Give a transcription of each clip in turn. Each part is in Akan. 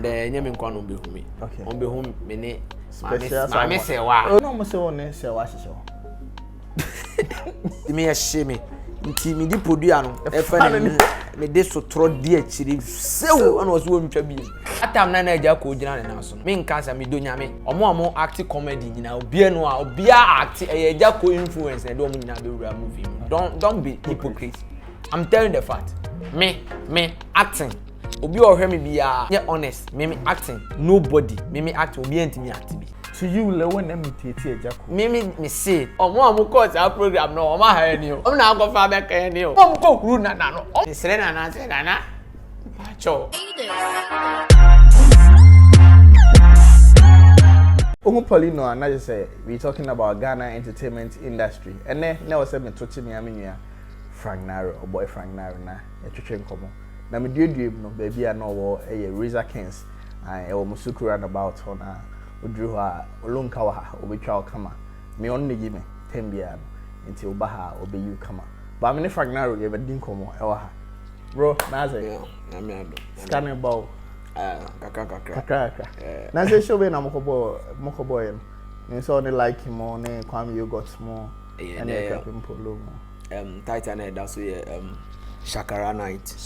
The nyame nkwa no be humi. Okay. On be hum me ne Maame Serwaa. No mo se won ne Serwaa hyehyɛ. Me ya sheme. Nti me di producer no e fa ne me de sotro di akiri sew ana oso ntwa bi. Atam na eja ko gina ne na so no. Me nka sa me do nyame. Omo act comedy nyina obia no a obia act eja ko influence na de omo nyina be wura movie. Don't be hypocrite. I'm telling the fact. Me acting. Obi ohwe me bia ye honest. Me acting. Nobody. Me acting obi antimi act bi. To you le when them tete ejako. Me say omo course our program no omo ha ni o. Omo na go fa be kan ni o. Omo ko kuru na no. Me sere na say na. Cho. Omo Paulino and I just say we talking about Ghana entertainment industry. And then now say me touch me amia Frank Naro or boy Frank Naro na etwetwe nkomo. Na me duedue no baby a no wo Razor Kings and e wo musuku roundabout on odru ha olonka wa ha obetwa okama me on ne gi me tembia no nti oba ha obeyu kama ba me ne Frank Naro ye be din nkomo e wa ha bro na say na me ado scanning ball kakra na say show be na mokobo yen me so ne like him on ne kwam you got more and polo Titan that so Shakara night.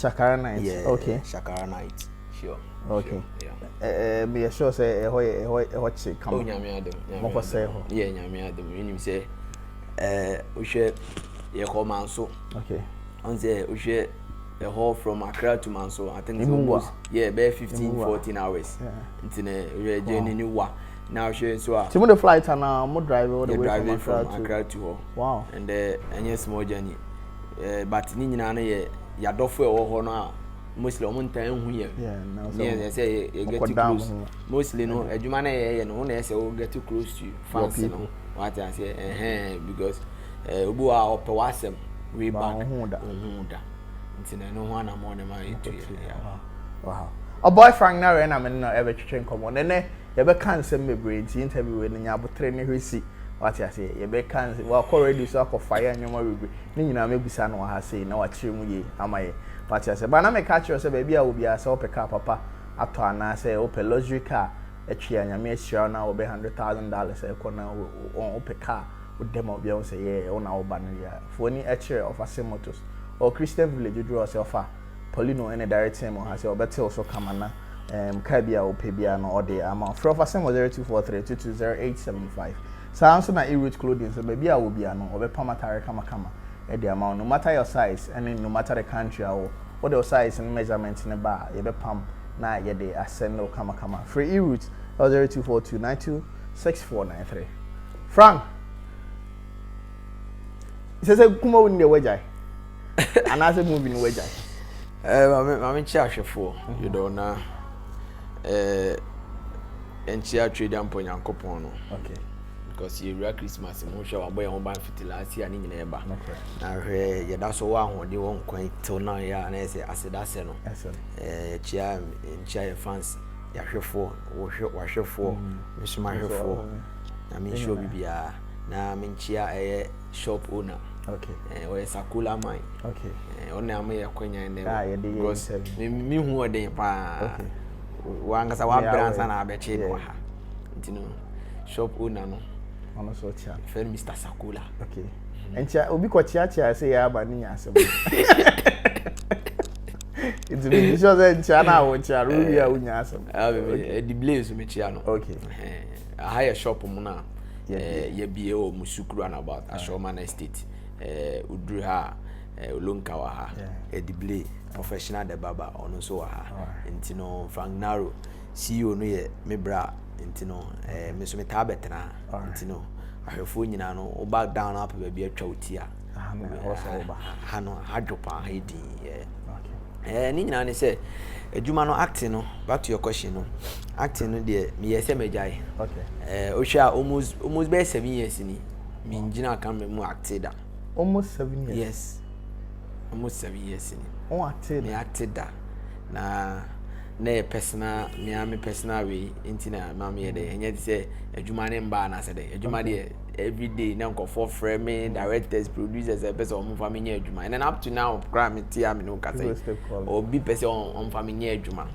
Yeah, okay. Shakara night. Sure. Okay. Sure. Yeah. Me sure say what come. Oh nyame adom. Moko say ho. Yeah, nyame adom. You say we share ye call Manso. Okay. On say we share a haul from Accra to Manso. I think it's almost be 15-14 hours. Yeah. Into we journey new wa. Now she so so the flight and mo drive all the way from Accra to ho. Wow. And any small journey. But ni nyina na ye yadofo e wo ho no a mostly omo ntan hu ye yeah say you get too close mostly no adwuma na ye no na say you get too close to fans no what I say because obu a ope wasem we back hu da ntina no ho na mo na ma itu wow a boy Frank Naro na me no ebe twetwe nkomo ne ye be kan sem mebre nti interview we nya abotre ne hwesi what I say ye be kan wa already so akofire anyoma bebre ni nyina mebusa no ha say na wa kire mu ye amaye what I say ba na me catch you say baby a obi a say ope car papa ato ana say ope luxury car etwe anyame ahira na obe $100,000 e kona ope car o dem obi a say ye o na oba no ya foni etche of a motors or Christian Village draw say ofa Paulino any direct him or say obete also come na kabia ope bia no ode ama for of a 0243 220875 sounds na e-route clothing so baby a obi ano obepamatare kama e the amount no matter your size and no matter the country or what the size and measurement in the bar you be pam na ye dey ascend no kama free e-route 0242926493 Frank it says kuma win the wejai and as a movie in wejai I'm in charge for you know na enchia trade ampo nyankopon no okay because you real Christmas mo show aboy ho ban fitilasi ani nyina eba na hwe ye da so wa hode won kwan till now ya na say asedase no chia fans ya hwefo wo hwefo me so ma hwefo na me show bibia na me chia shop owner okay we sakula mine okay ona am ye kwanya ne because me hu ode pa okay wangasa wa brand sana abeche no ha ntino shop owner no ono so tia friend Mr. Sakula okay encha obi ko tia say ya ba ni asem it's be sure say encha na wo tia rubi a unya asem the blaze me tia no okay a higher shop mu na ye bie o musukuru and about Ashoma Estate udru ha olonka wa ha the blaze professional de baba ono so wa ha ntino Frank Naro CEO no ye me bra ntino me so me tabetena ntino ahwefo nyina no o back down up baby atwa otia no adwopa hedi ni nyina ne say adwuma no acting no back to your question no acting no de me yese majai okay o hwa almost be 7 years ni me ngina kan me mu acted da almost 7 years yes almost 7 years ni o acted me acted da na personal me personal way intina mama ye de enye say adwuma ne mba na say de adwuma de every day na nko for frame directors producers e person on fa me nya adwuma and then up to now gra me tia me no ka say or be person on fa me nya adwuma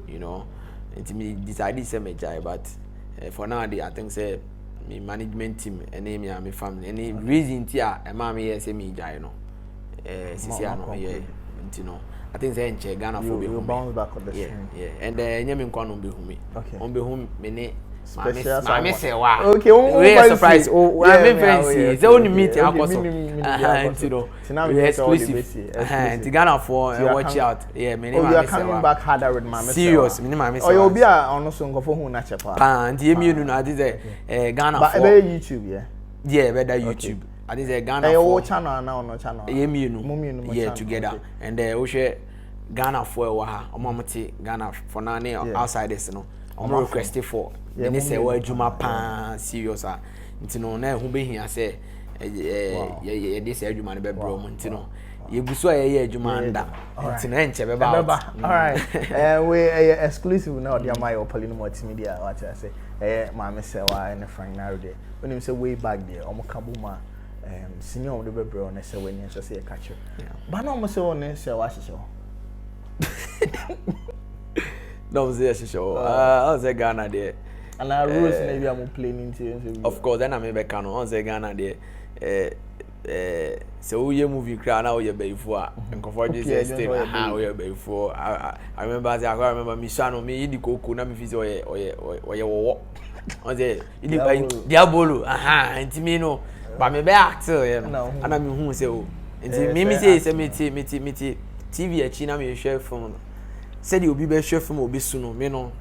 you know Nti me decide say me jai, but for now I think say me management team and me and my family any reason tia e ma me say me jai no sisi ano yeah nti no I think say enche Ghana for be bounce back on the stream. Yeah and nyame nkwa no be hu me on be hu me ne Maame Serwaa. Okay, we surprise. Oh, I'm fancy. The only meeting akoso. Nti no. We exclusive. Nti Ghana for watch out. Yeah, me ne Maame Serwaa. You are coming back harder with Maame Serwaa. Serious, me ne Maame Serwaa. Oh, you be a ono so nkofo hu na chepa. Nti emi enu no adi say Ghana for. But be YouTube, yeah. Yeah, be that YouTube. Adi say Ghana for. Your channel na ono channel. Emi enu. Yeah, together. And we share Ghana for wa ha. Omamoti Ghana for na ne outsiders no. Omo request for. Maame Serwaa adwuma pa serious a nti no na ehu behia say ye dey say adwuma ne be bro mo nti no ye guso ye adwuma nda nti na enche be ba all right we exclusive now dey my opali no multimedia what I say Maame Serwaa and Frank Naro dey when him say way back there omo kabuma senior omo dey be bro na say when so say catch you but na omo say on Serwaa hihyo no say hihyo I say Ghana there. And our rules maybe I'm playing into. Of course, then I may be canon. On say Ghana there. So we movie crowd now we before and comfort this stay how we before. I remember I remember me son me the cocoa na me feel or on say you buy diabolo and me no but me be actor and I mean who say oh and me say me TV a china me share from said you be share from obi suno me no.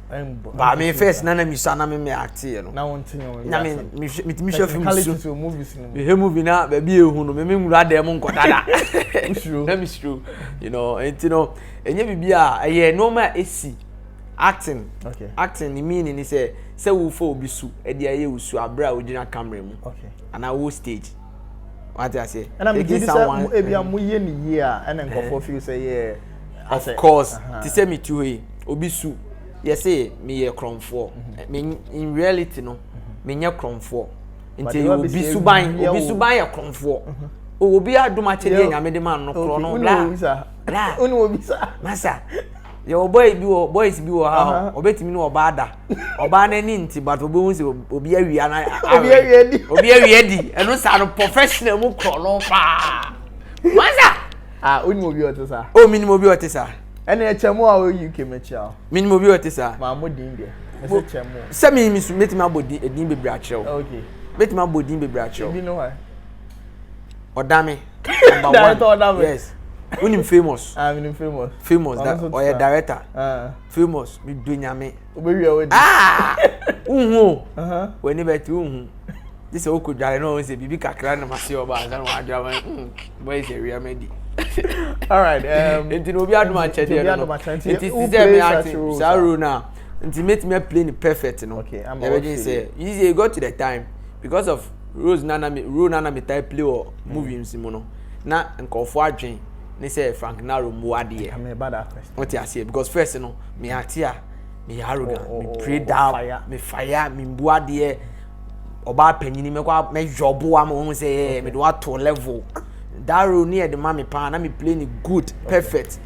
But me first na me sana me act you know. Na wontin you. Na me show film so movies no. Me movie na ba bi ehu no me nwura dem nkodada. Na me true. You know, and you know, enye bibia eye normal esi acting. Okay. Acting the meaning is say wo for obi su e dey aye usu abra original camera mu. Okay. And I will stage. What I say? And I'm give someone e bia mu ye ni ye a and nkofo feel say yeah. Of course. To say me too e obi su yes, me a crom for. In reality, no, me a crom for. Until you be subai a crom for. Oh, be a do much again. I made the man no chrono. Massa, your boys be how, or bet me no bada, or ban any inti, but bones will be a ready, and no sound of professional chrono. Massa, unmobiotisa. Oh, minimobiotisa. And a chamo UK Mitchell. Minimobile Tessa, Mahmoud India. Mr. Chamo. Semi Miss Metima body a dimbe bracho. Okay. Metima body dimbe bracho. You know why? Or Dami. Yes. Unim famous. I'm famous. Famous that or a director. Famous. Me doing yame. When you bet you. This is okay. I know it's a bibi kakra na masio ba. I don't want boy is a real medi. All right. Nti no bi aduma chede no. Nti say me acting Naro now. Nti make me play perfect no. Okay. I'm everything say easy go to the time because of role nana me type play or movie nsimo no. Na nkofo adwen ne say Frank Naro mu ade. I'm a bad question. What you say because first no me act here me arrogant me pray down me fire me bu ade oba panyini me kwa me jobo am won say me do to level. Naro near the mommy pan, I me playing good, perfect.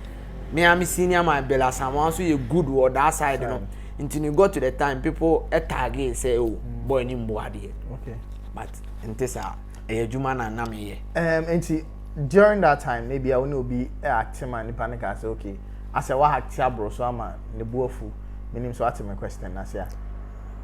Me am senior my bella someone so you good word that side, you know. Until you go to the time, people tag and say, oh, boy, ni mbwadi. Okay. But in this juma na na me ye. During that time, maybe I will be acting man panic. I say, okay. I say, what acting bro? So I'm the bofu. Meaning so ask me question. I say,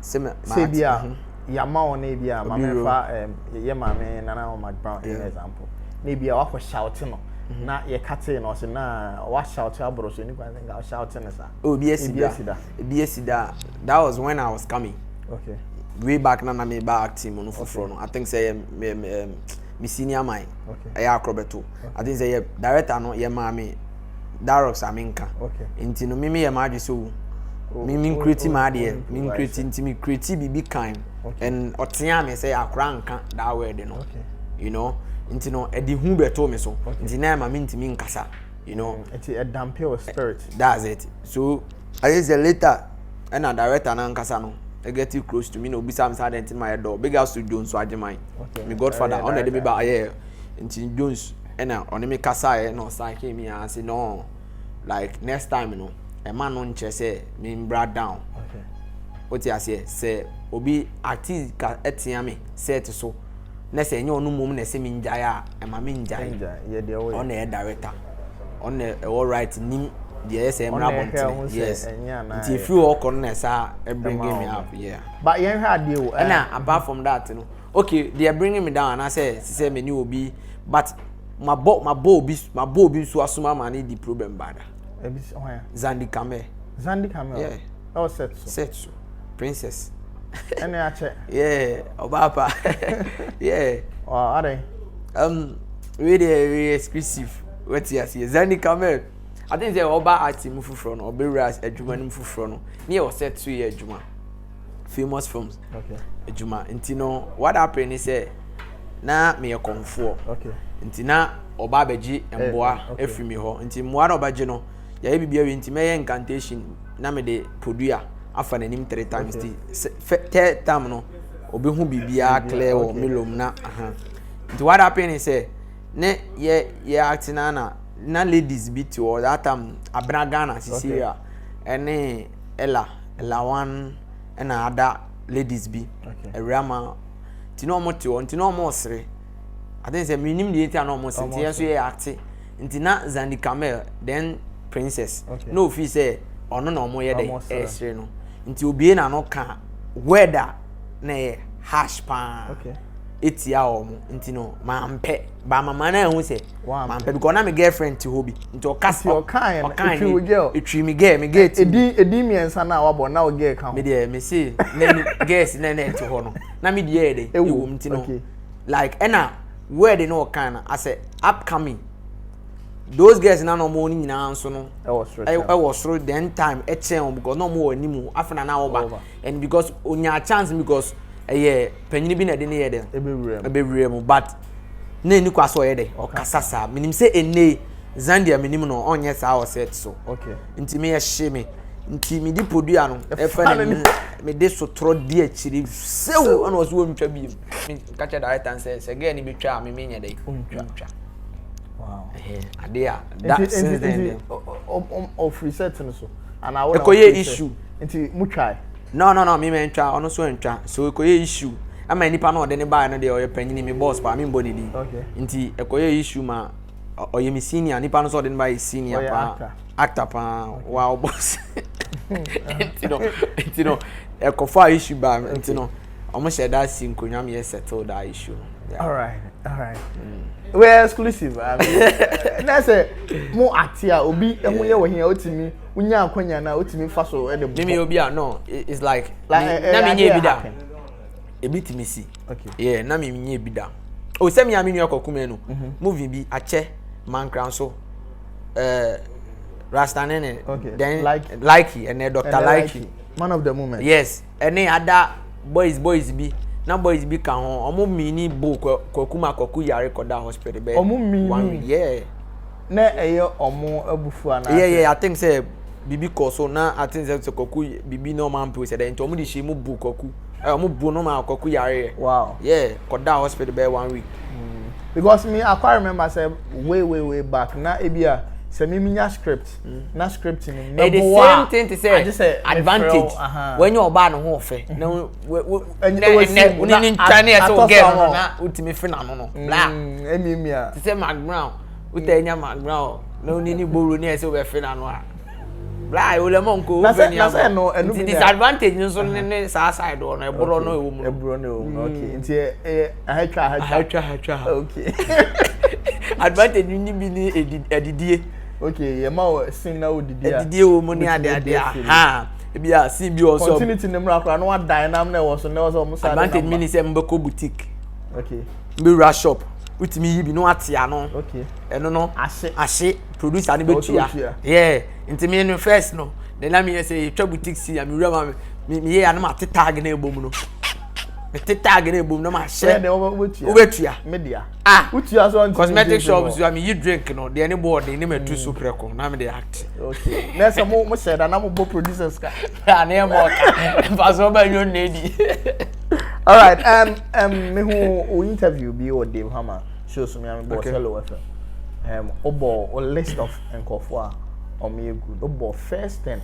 say bia, yama on bia, mama fa, ye mama nana on my brown example. Maybe I was shouting no. Na ye cutting or say na what shout abro so anybody think I was shouting sir. Oh BSC that was when I was coming. Okay. Way back na me back team on for no. I think say me senior mine. Okay. I acrobato. I think say director no ye Maame Darox Aminka. Okay. Inti no me ye ma so me create my idea. Me create inti me create be kind. And otia me say akra nka that word no. Okay. You know Inti no edi hu beto me so inti na ma ntimi nkasa you know it's a damp your spirit. That's it. So I just later and a director na nkasa no I get too close to me no bisa am sad enti my door big house to Jones so ajeman me godfather on the me ba yeah inti Jones and on me kasa no say me and say no like next time you know e ma no nche say me bra down okay what you say obi active ka etia me set so na say enye onu mum na say me njai a e ma me njai ye de o on e director on e all right nim the SM Rabonte yes nti if you work on na bringing me up yeah but yen ha de o and apart from that no okay they are bringing me down and I say me new obi but my bo obi so asuma ma na the problem bad Zandi Kamel yeah oh set so princess and ache yeah obapa yeah oh are really exclusive what you say Zandi Kamel I think they oba ati mu fufuro no obe ras adwuma no fufuro no ne o set 2 year adwuma famous films okay adwuma ntino what happened is say na me konfo okay ntina oba abeji emboa efimi ho nti moa na obaje no ya ye bibia we nti me incantation na me de producer afa nanim 3 times ti third time no obi hu bibia clear o melom na aha nti what happened is say ne ye acting na ladies be to that time Abragana Cecilia and Ella one and other ladies be a rama tino moto tino mo sere I think say minimum the entire no mo sentia so ye acting ntina Zandi Kamel then princess no fi say ono no mo ye de sere no nti obie na no ka weather na hash pa etia omo ntino mampe ba mama na ehun se mampe because na me girlfriend ti hobi nti o kasi o kan etwi me get edi miensa na wabo na o girl kan me dey me see na girls na ti ho no na me dey dey ewo ntino like ena where they no kan I say upcoming those girls na no mo ni nyina nso no I was through then time echen because no mo animu afena na oba and because onya chance because penyini bi na de ne ye de ebewure mu but na ni kwaso ye de o kasasa minim se ene Zandia minim no onye sa o set so okay nti me ye hye me nti me di podua no e fa me de so tro di akiri sew ana so ntwa bi me ka che director say girl ni betwa me menye de ntwa wow ade a that since then of reset no so and I want to issue nti mu try no me ntwa ono so ntwa so ekoye issue ama nipa na ode ne ba no de oye panyini me boss pa me mboni di nti ekoye issue ma oye me senior nipa no so ode ne ba senior pa actor pa wow boss nti no ekofa issue ba nti no omo share that sin konwa me settle that issue all right we're exclusive I mean na say mo atia obi ehun ye wo hia otimi unya akwanya na otimi fa so e de me obi a no it's like na me nye bi da e bi timi si okay yeah na me nye bi da o se me ya me nua kokume no movie bi ache mankran so Rasta nene then likey and Dr. Likey man of the moment yes and other boys bi na boys bi kan ho omo mini book kokuma koku yare koda hospital be omo mini yeah na eye omo abufu ana yeah I think say bibi koso na I think say koku bibi no man pe say that omo di she mu book koku omo bu no ma koku yare wow yeah koda hospital be 1 week because me I quite remember say way back na ebia say me minya script na script ni no the same thing to say advantage when you oba no ho fe na ni Chinese so get no na ultimate fina no bla emia to say background utenya background no ni boro ni say we fina no bla o le monko o fe ni no enu disadvantage no so ni sa side no e boro no ewo mu okay nti ahitwa okay advantage ni bi ni edidie okay ye ma sin na odidie edidie wo mu ni ade ha ebi a sin bi o so continuity ni mra kra no wa dynamic na wo so na wo so mu sa advantage mi ni say mbeko boutique okay mbe ra shop utimi yi bi no atia no okay eno no ahye producer ni betua yeah ntimi no first no then na me say twa boutique si am wura ma me ye ya na ma tag na ebom no me tag na ebom no ma hye de obetua media utua so cosmetic shops you am you drink no de any board ni me tu so preko na me dey act okay nessa mo say da na mo producers ka na e mo ka paso ba nyo nedi all right me who interview bi o Dave Hammer shows me am boss hello FM obo a list of enkofo a or me good. About first 10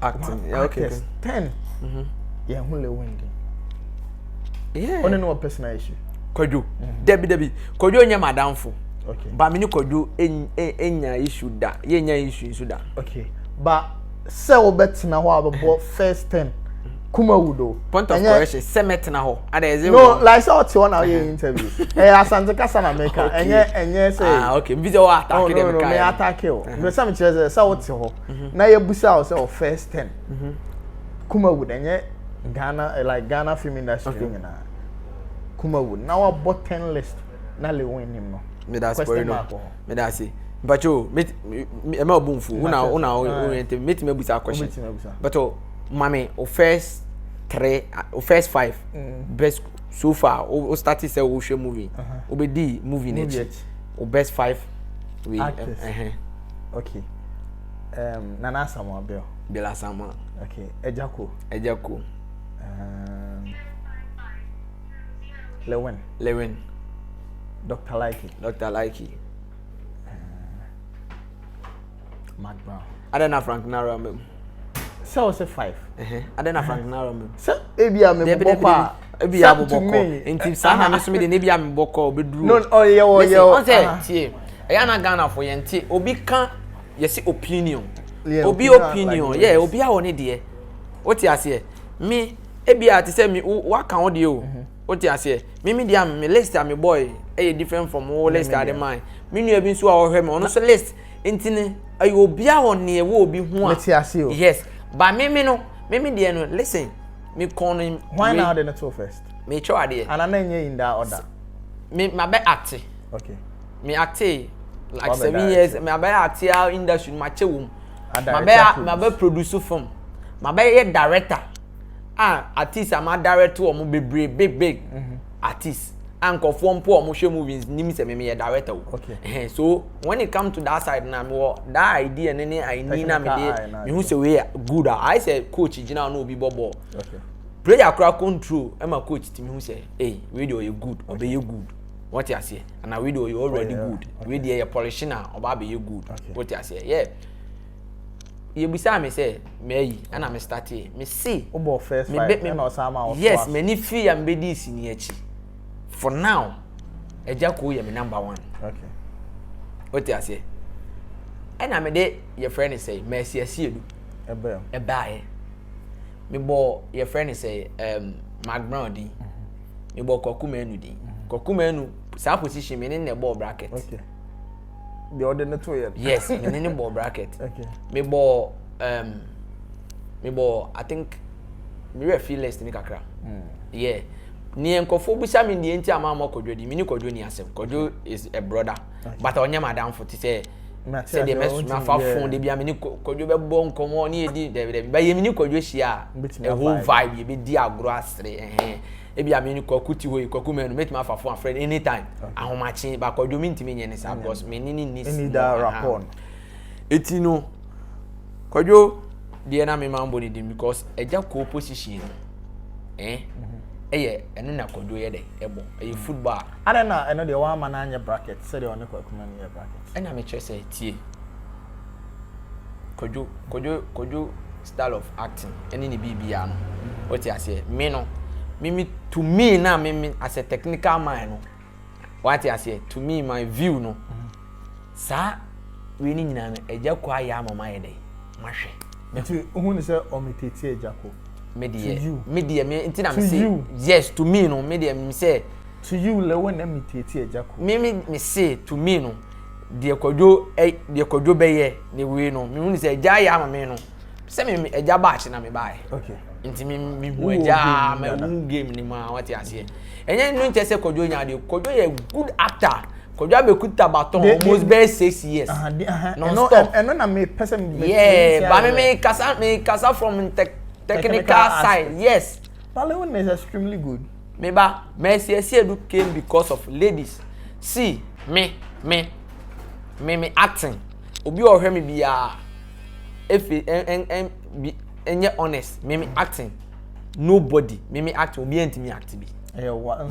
acting. Yeah, okay. 10. Yeah, who le winding. Yeah. Only no personal issue. Kojo. Debi. Kojo nya madamfo. Okay. But me ni kojo enya issue da. Ye nya issue da. Okay. But say obet na ho about first 10. Kuma wudo. Point of correction. Semet na ho. No, like say what you want our interview. Asante kasa na America. Enye say. Okay. Video attack them. No, me attack you. Me say me say what you ho. Na ye busa o say first 10. Kuma wudo enye Ghana like Ghana film industry na. Kuma would now about 10 list na le win him no me that's for no me that's it but you me obunfu una oriented me busa question but mame o first 5 best so far o started say o show movie o be di movie net o best 5 we okay Nana Samuel Bella Samuel okay Ejako Lewin. Dr. Likey. Mark Brown. I don't know Frank Naro. So say 5. I don't know Frank Naro. So ebia me boko. Ebia boko. Enti sana me so me de ebia me boko obedru. No, oh yeah. On say tie. E ya na Ghana for yenti obi kan yesi opinion. Obi opinion. Yeah, obi a woni de. What you say? Me ebia te say me wa kan wo de o. What you say? Me dia me list am boy e different from all list at the mind. Me nu ebi nso a wo hwe me ono so list intine ayo obi a won ne wo obi hu a. Yes. But me dia no listen. Me con him. Why now the not first? Me try there. And I nye in that order. Me my be act. Okay. Me act like 7 years. Me be act here industry ma che wom. My be producer film. My be director. Artist am a director or mo be big artist and conform po mo show movies nim se me director. Okay. So when it come to that side na me that idea nene I need na me dey me who say we good. I say coach gina no be bobo. Okay. Player crack control e ma coach timi who say hey we dey you good obe you good. What you say? And we do you already good. We dey your polishing na oba be you good. What you say? Yeah. You be say me say me and I start here. Me see. Obo first fight. Yes, me ni fee am be this in here. For now, Ejako ye me number 1. Okay. What you say? And I me dey your friend say Mercy Asiedu. Eba me bo your friend say Mark Brown di. Me bo Kokumenu di. Kokumenu sa position me in the ball bracket. Okay. The order not to yet. Yes, me in the ball bracket. Okay. Me bo I think me refi list ni kakra. Yeah. Ni enkofo busa me ndi enti amama Kojo di. Me ni Kojo ni asem. Kojo is a brother. Okay. But onye madam for to say the mess na fa phone de bia me ni Kojo be bo nkomo ni edi de ba ye me ni Kojo hia a whole vibe ye be di agro asre ebia me ni Kwakuti hoyi Kwakumenu make my fa phone friend anytime ahomachi ba Kojo me ntimi nye ne sa because me ni need that rapport. Eti no Kojo de na me mambo ni dim because eja ko position eye eno na Kojo ye de ebo eye football ada na eno de one man anya bracket say de one Kwakumenu ye bracket ena me chese tie Kojo style of acting eni ni bibia no what you say me no me to me na me as a technical man no what you say to me my view no sa we ni nyina no eja kwa ya mama ye de mahwe me who ni say omitete ejako media me ntina me say yes to me no media me say to you le when omitete ejako me say to me no de Kojo be ye ne we no me who say eja ya mama no say me eja ba chi na me bai okay nti me hu eja me win game ni ma what you say enye no nche say Kojo nya de Kojo ye good actor Kojo abekuta baton almost be 6 years no stop and na me person yeah but me kasa from technical side yes Ballywood is extremely good me ba Mercy Asiedu came because of ladies see me acting obi o hwe me bia if enye honest me acting nobody me act obi antimi act bi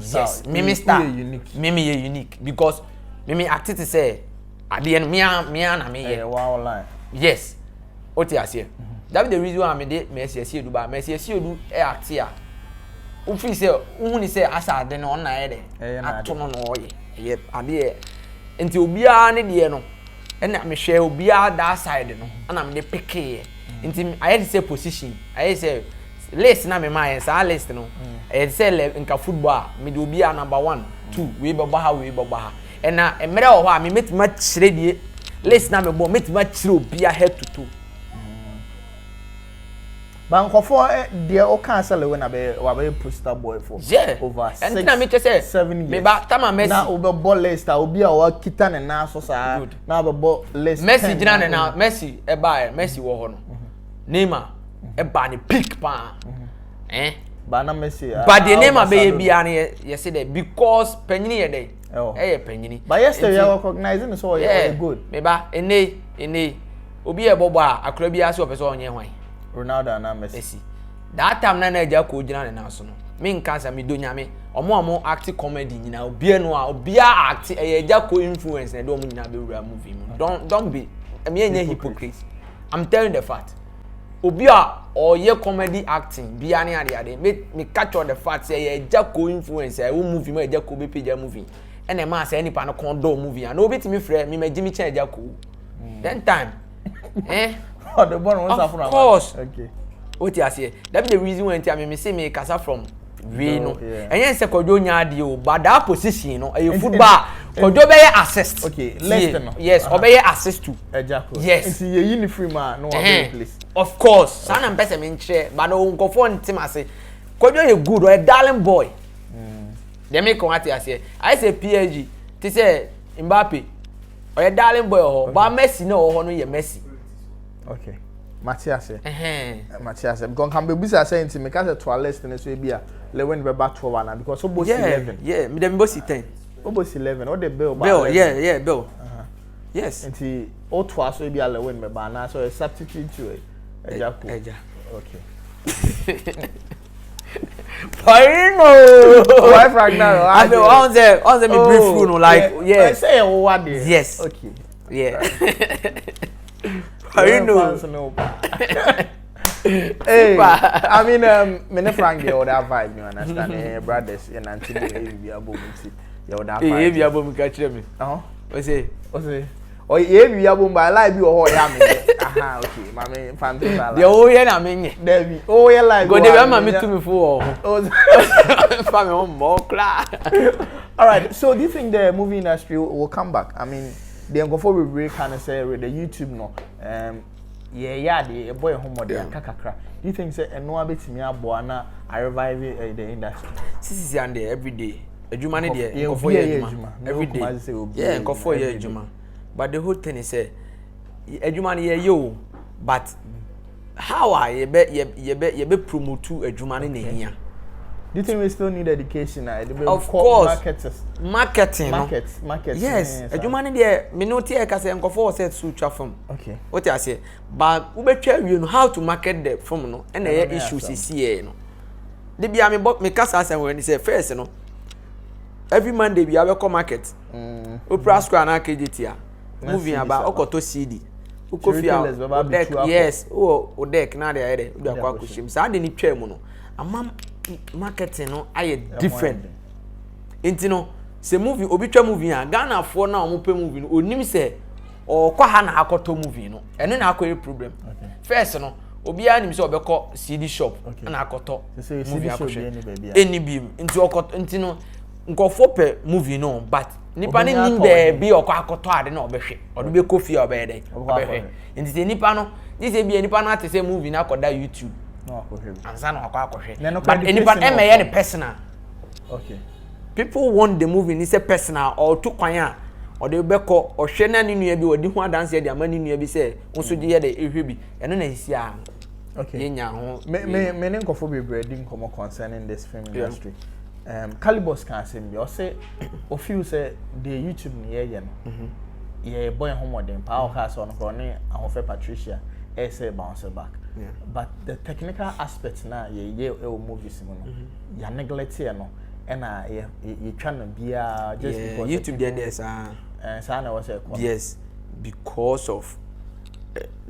yes me star me unique because me act it say ade en me na me wow line yes Oti ase. That be the reason why me dey Mercy Edu ba. Mercy Edu act here. U feel say uhuni say asa de no na ye de. Ato no no ye. Ye ade nti obiara ne de no. Na me hwe obiara that side no. Na me dey pick ye. Nti I say position. I say list na me ma say list no. I say nka football me dey obiara number 1, 2 we be ha we be ha. Na emere wo ho a me metima kire die list na me bo metima kire obiara head to toe. Bankofo there o can sell when abe poster boy for over 7 years. Me ba tama Messi na obe ball list obi a wa kita ne na so sa na obe ball list Messi gina ne na Messi e ba Messi wo ho no Neymar e ba ne pick pa ba na Messi ba de Neymar be ye bia ne ye say that because penyini ye dey ye penyini but yesterday you recognizing so you good me ba ene obi e bobo a akra bia so person onye hwan Ronaldo and Messi. That time na eja ko gina na so no. Me nka sa me do nyame. Omo act comedy nyina obi eno a obi act eja ko influence na do omo nyina be wura movie mu. Don't be me enye hypocrite. I'm telling the fact. Obi a oye comedy acting bia ne ade me catch on the fact say eja ko influence e wo movie mu eja ko be page movie. Ene ma say nipa no kon do movie and obi ti me frɛ me magimi chen eja ko. Then time Oh, the born was of course. Okay. What you say? That be the reason when me say me kasa from we no. And yen say Kojo nya de o, but that position no, e football. Kojo be assist. Okay, let's no. Yes, obey assist too. Exactly. Yes. It's ye uniform no one place. Of course. Sana mpese me nche, but no nkofo ntim ase. Kojo ye good, or a darling boy. They make what you say. I say PSG, ti say Mbappe. Or a darling boy ho, but Messi no ho no ye Messi. Okay. Matthias. Matthias. Because can be busy saying to me because to list in so be a when we back to one because so both 11. Yeah, me dem both 10. Almost 11. What the bill? Bill, yeah, bill. Yes. Until all twice so be a when me ba na so a substitute to Eja. Okay. Parino. Why Naro? I be on the me brief through no like yeah. I say what day? Yes. Okay. Yeah. Parino. Hey, I mean, me Frank the other vibe, you understand? Brothers, and Auntie be able to the other vibe. Hey, be able to catch me. What say? Oh, yeah, be able to like you or yam. Aha, okay, my family. The oh, yeah, I mean, there be oh, yeah, like go there, mammy to me for family home more class. All right, so do you think the movie industry will come back? I mean, the before we break, kind of say with the YouTube no, yeah, the boy home or the kakakra. Do you think say no bit me aboana I revive the industry? This is every day. Ejuma ne there, nkofo ye ejuma. Every day. Yeah, nkofo ye ejuma. But the whole thing is say ejuma ne ye yo, but how are ye be promote ejuma ne hia? Do you think we still need education? Of course. Marketing. Yes. Ejuma ne there, me no tie ka say nkofo say su twa fam. Okay. What you say? But we betwa we know how to market the film no. And the issues is here no. They be me kasa say when say first no. Every Monday we have a market. Opera Square na KGT. Moving about okoto CD. Ukofia. Deck yes. O deck na dey here. We akwa kushim. Sa de ni twa mu no. Amam marketing no aye different. Enti no se movie obi twa movie a Ghana for na omo pe movie no onim se o kwa ha na akoto movie no. Eno na akoye problem. First no obi a nim se obekọ CD shop na akoto movie akohwe. Eni bi enti okoto enti no nkofo pe movie no but nipa ne nim be bi okọ akoto ade na obehwe. Odo be kofi obede obehwe. Enti se nipa no this be nipa na te movie na akoda YouTube. No akohwe. Ansa na akohwe. But nipa emeye ne personal. Okay. People want the movie ni say personal or to kwan a or they beko or hwe na ne nua bi odi ho dance de amani nua bi say nso de ye de ehwe bi eno na hisi a. Okay. Yenya ho. Me nkofo be breeding come concerning this film industry. Calibos can say me or say or feel say the YouTube ni ye no. Yeah, boy home dem power cast on corner and Patricia say bounce back. Yeah. But the technical aspects na ye movies no. Ya neglect here no. And you trying to be just because YouTube there sir. Sana was a yes, because of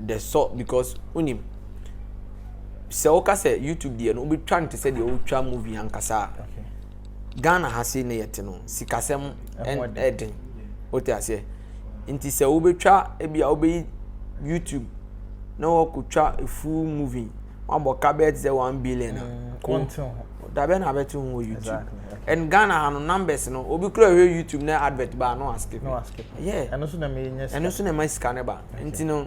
the sort because unim se oka say YouTube dey no be trying to say the ultra movie ankasa Ghana has ne yet no sikasem and eden what I say inti se obetwa e bia obe YouTube no okutwa a full movie one cabet say 1 billion da be na betu on YouTube exactly, okay. And Ghana have numbers no obi kura YouTube na advert ba no ask yeah and also na me nyesa and also na my scanner ba inti no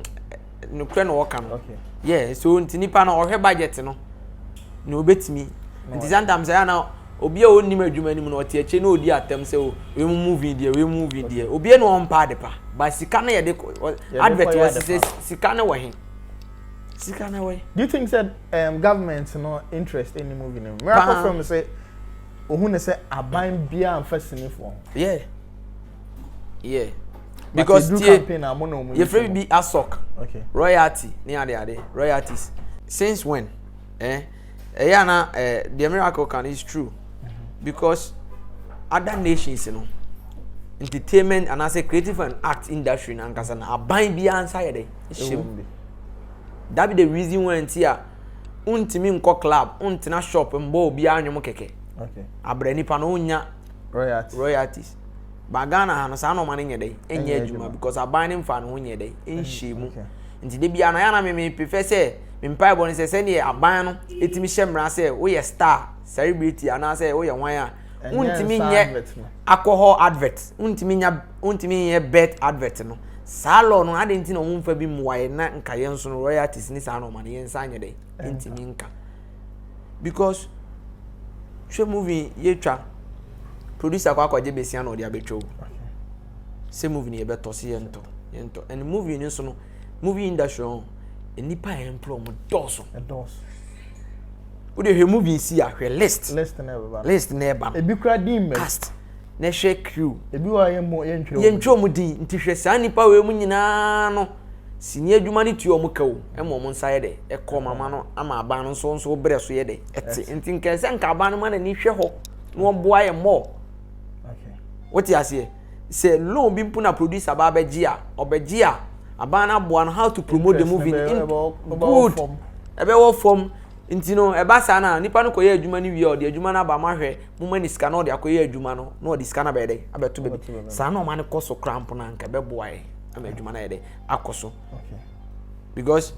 kura no work no yeah so inti nipa na ohwe budget no na obetimi inti sometimes ya na obi a woni madwuma ni mu no ote eche na odi atem se we movie there obi na on pa de pa ba sika na ye de advert was sika na we sika na we. Do you think that government no interest in the movie no miracle film say ohun say aban bia amfa sinifo yeah because the campaign amono mu you free be asok okay royalty ni ade royalties since when na the miracle can is true because other nations entertainment and as a creative and art industry na nkasa na aban bia ansa ye dey that be the reason when tia untimi nko club untina shop mbo obi anwom keke okay abra nipa no unya royalties bagana ha no sa no mane nye dey enye adwuma because aban ne mfa no unye dey enhyemu nti de bia na ya na me prefer say me mpa bo ne say ne aban no etimi hyemra say wo ye star celebrity ana say wo ye wan a untimi nye alcohol advert untimi nye bet advert no salon no ade ntina wo mfa bi muwaye na nkaye nso no royalties ni sa no mane ye nsa nye dey intimi nka because show movie ye twa producer kwa je besia na odi abetwo say movie ni e beto se yento and movie ni so no movie industry enipa employ mo doso we dey movie see a list na eba ebi kra dim cast na share crew ebi wa yentwo mo din nti hwe sa nipa we mu nyina no sinye adwuma ni tuo mo kawo emo mo nsa ye de e ko mama no ama aba no so bre so ye de eti nti nkese nka aba no ma na ni hwe ho no boa ye mo okay what you say say lo bi mpu na producer ba beji a obeji a aba na boa no how to promote the movie in good ebe wo form nti no eba sa na nipa no koye adwuma ni wie o de adwuma na ba ma hwe mo mani sika na o de akoye adwuma no na o de sika na be de abeto be sa na o ma ne koso cramp na nka be boa ye ama adwuma na ye de akoso okay because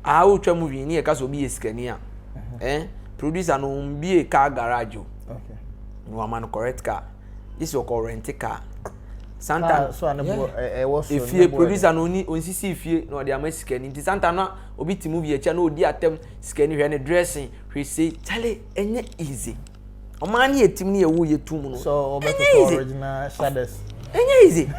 a utwa movie ni e ka so bi esikani a producer no mbie car garage okay no man correct car this your current car santa so anebo was if you producer no ni onsisi ifie no de amasikani nti santa na obi ti movie echa na odi atem sikani hwe ne dressing hwe say chale enye easy o man ye tim ni ewu ye tum no so obeto original shadows enye easy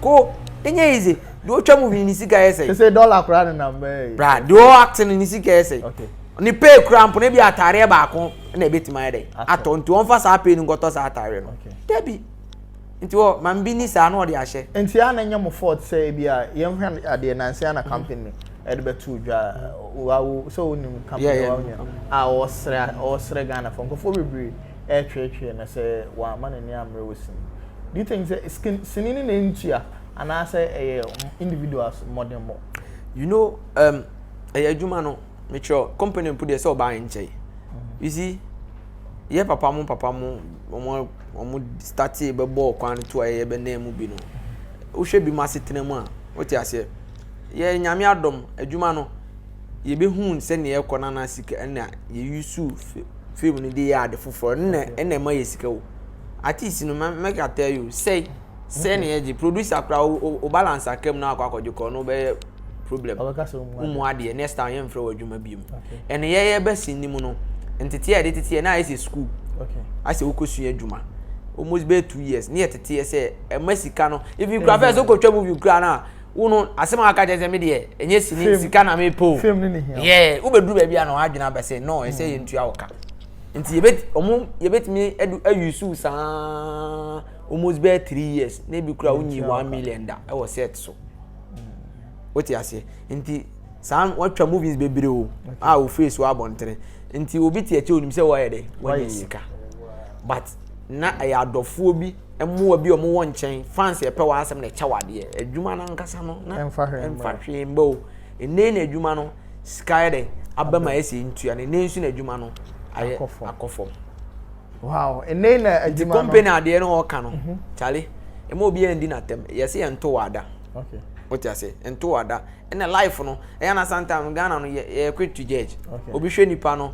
ko enye easy do otwa movie ni sika yesey say dollar kra na number bra do acting ni sika yesey okay ni pay cramp na bi atare ba ko na ebetima ye dey ato nti won fa sa pay ni ngoto sa atare no debi nti wo man bi ni sa na odi ahye nti ana nya mo fort say bia yem hwan ade na nse na company e de betu dwa wa so onim company wa nya a osre Ghana fo ko bebre e twetwe na say wa man ni amre wosim do you think say sinini na ntua ana say individuals modern mo you know adwuma no make sure company put there say oba nche you see ye papa mo omo start e be ball kwan to aye be na mu bi no wo hwe bi masetena mu a wo ti ase ye nyame adom adwuma no ye be hu se ne ye kona na sika na ye yusu film ni dey ade foforo na ma ye sika wo artist no make I tell you say ne ye producer kra o balance akam na akwakojo ko no be problem umu ade next time ye mfre adwuma bi mu and ye be sinimu no entity e de tete na ise school okay I say wokosu adwuma almost be 2 years near tete say e masika no if you craft so ko twa movie kra na uno asema aka je me de enye sini sika na me po film ni hia yeah ubeduru ba bia na adwuna ba say no e say yentua woka nti yebet me ayusu sa almost be 3 years na bi kra unyi 1 million da e was set so what you say nti san watwa movies bebre o a o face wa bontere nti obi tie che onim se wo ye de wanye sika but na ayadofo bi emu obi omo won nchen fans ye pe wa asem na echa wade adwuma na nkasa no na emfa hwe mbo ene na adwuma no sky de abama ese ntua ne nensu na adwuma no aye akofo wow ene na adwuma no company ade no oka no chale ema obi andi na tem yesi ento wada okay what you say ento wada ene life no e na sometime Ghana no ye quick to judge obi hwe nipa no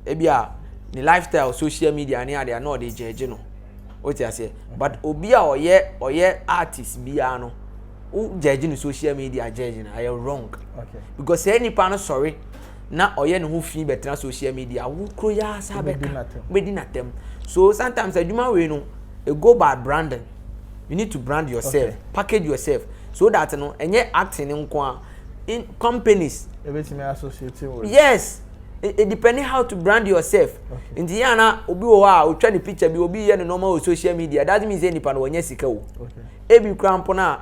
e bia ni lifestyle social media ni ade na o de judge no what you say but obi a oye artist bia no o judge ni social media judge na are wrong okay because any pan sorry na oye ne ho fi betra social media wo kro ya sa be na tem so sometimes adwuma we no e go by branding you need to brand yourself package yourself so that no enye acting nko in companies everything associated with yes it depending how to brand yourself nti ya na obi wo a otwa ni picture bi obi ye no normal social media that means any pan wonye sika wo ebi krampo na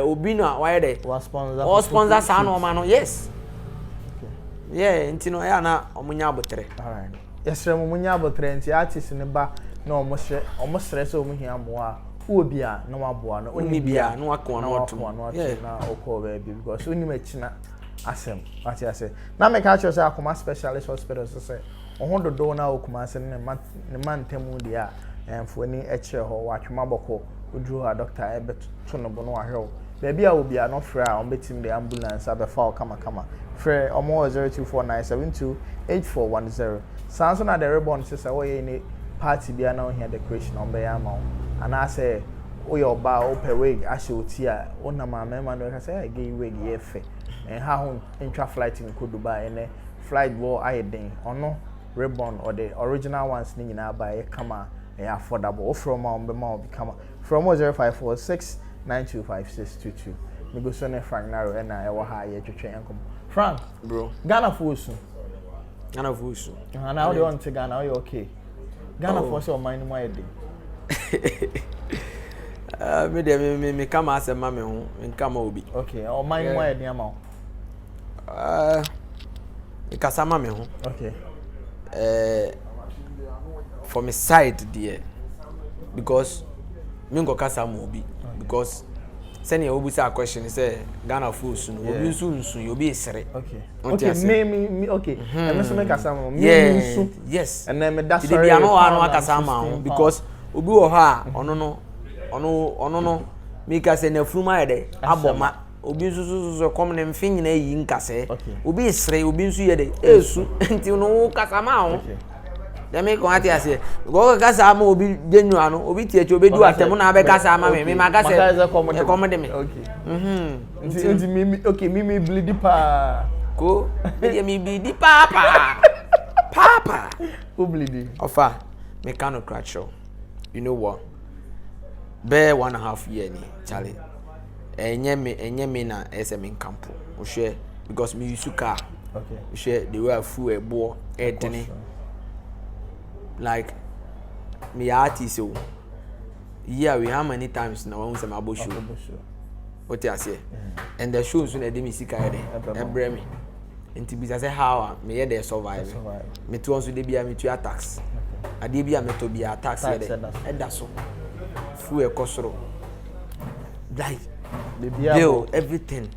obi no why dey was sponsor sa no ma no yes yeah nti no ya na omunya abotre alright yes remo munya abotre nti artist ne ba na omo stress omuhia mo a obi a na waboa no oni bia na wakon na otum na okọ baby because oni machina asem what you say na make catch yourself akoma specialist hospital so say ohodo do na okuma ase ne man temu dia emfoni ekire ho watwema boko odru ha doctor ebe to no bono ahwe baby a obi a no frɛ a on betim the ambulance abefa kama frɛ omo 0249728410 sanso na the reborn sister we ni party bia na ohia decoration on be ama ana say oyo ba open wig ashe oti a ona Maame ma no ka say I get wig ye fe en ha ho intra flight in ko Dubai ene flight wo ayeden ono ribbon or the original ones ni nyina ba ye kama e affordable from on be ma kama from 0546925622 me go so ne Frank Naro na e wo ha ye twetwe enkom Frank bro Ghana Fosu Ghana Fosu na how do you want to Ghana you okay Ghana Fosu o mind mo ayede me de me kama asema me ho me kama obi okay o mind mo ayede ama ikasama me ho okay for my side there because me go kasa mo obi because send your obi say question say Ghana Fosu no obi nsu obi esere okay me okay me so me kasa mo me nsu yes and then me that sorry dey no anu akasa ma ho because obi wo ha ono no me ka say na fruma yede aboma obi nsu kom ne mfin nyina yi nkase obi esere obi nsu yede esu nti no kasa ma ho dem me ko ati ase go kasa ma obi genu anu obi tie obi du atem na be kasa ma me ma kasa e kom de me okay nti me okay me bleed pa ko me bleed papa who bleed ofa me cannot crack show you know what be 1.5 year ni Charlie enye me na SM campo o share because me use car okay we share the way full ebo edene like me artist so yeah we how many times na one say my boss show what you say and the shows when dey me sika here embre me enti bi say how me here dey survive me to once dey bia me to tax ade bia me to bia tax here dey so full e kosoro like bill everything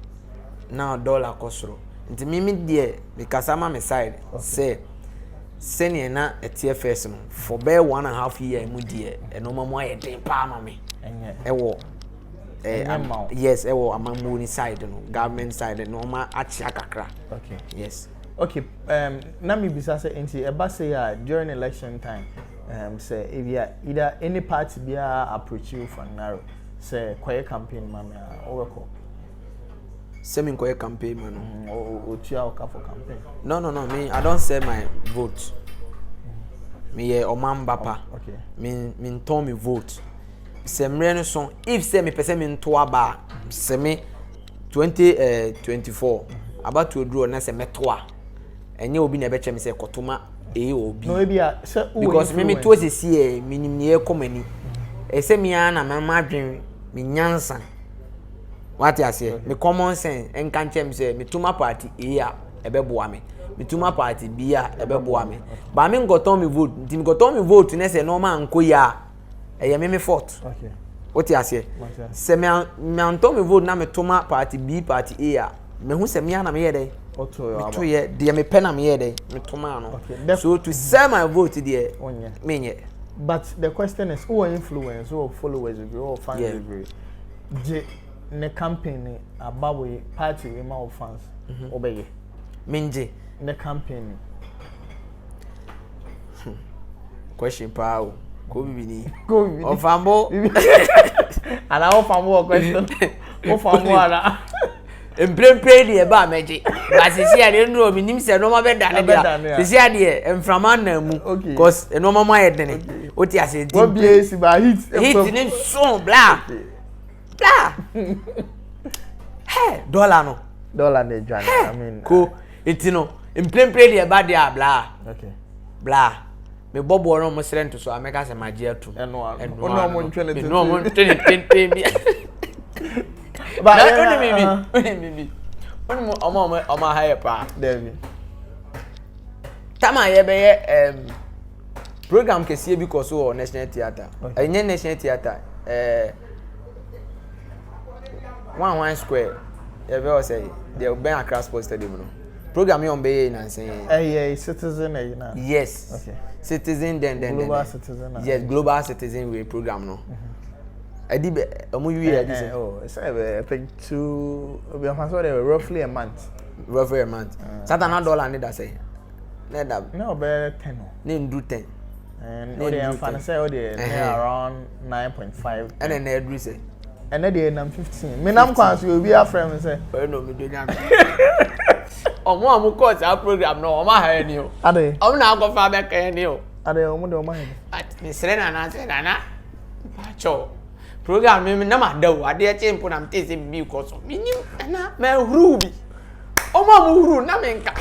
now dollar kosoro enti me there because am my side say senior na TFS no for be 1.5 year mu die eno ma mo ayede pa ma me ewo yes ewo amambo ni side no government side no ma achi akakra okay yes okay na me bisa say enti e ba say during election time say if either any party be approach you for Naro say quiet campaign mama o record semi quiet campaign man o tia o ka for campaign no me I don't sell my vote me omam papa okay me turn me vote semre no so if say me person me nto aba say me 2024 about to draw na say metoa enye obi na be che me say kotoma obi no be because me to see minim ne ekomani e say me ana mama adwen me nyansa what you say me common sense en kan chem say me tuma party a ebeboa me tuma party b a ebeboa me ba me ngoton me vote nti me ngoton me vote na say no man nko ya me fault. Okay. What you say? Se me anto me vote na me toma party B party A. Me hu se me na me yede. To ye de me pen na me yede. Me toma no. So to sell my vote there. Me nye. But the question is who influence, who followers, who fans je ne campaign about we party we ma fans obeye. Minje ne campaign. Question power. Go be Ofambo. And I ofambo question. Ofambo ala. Emprempre de ba meje. Ba sisi ade no mi nim se no ma be dane dia. Sisi ade emframa na mu. Cause no ma ma yedene. Oti ase di. What be si ba hit. Hit ni so bla. Bla. Hey, dollar no. Dollar ne dwan. I mean. Ko etino emprempre de ba dia bla. Okay. Bla. Me bobo no mo srento so ameka se magie atum eno mo ntwele tete no mo ntwele tete bi ba oni omo haye pa David tama ye be program kesi bi ko so National Theatre enye National Theatre one square ye be o say the Ben Accra Sports Stadium no program you on be na say citizen na yes okay citizen then global citizen yes global citizen way program no adibe omo wi ya this oh it's I think we have roughly a month Satan dollar need that say no be 10 no ndu 10 and the fan say around 9.5 and then edru say and then nam 15 me nam kwan so obi afrem say no me do nyam omo amu course our program no omo ha ni o ade omo na go fa be kan ni o ade omo de omo ha at me sere na say na pacho program me na ma da o ade che mpo na mte se bi ko so minim na ma huru bi omo amu huru na me nka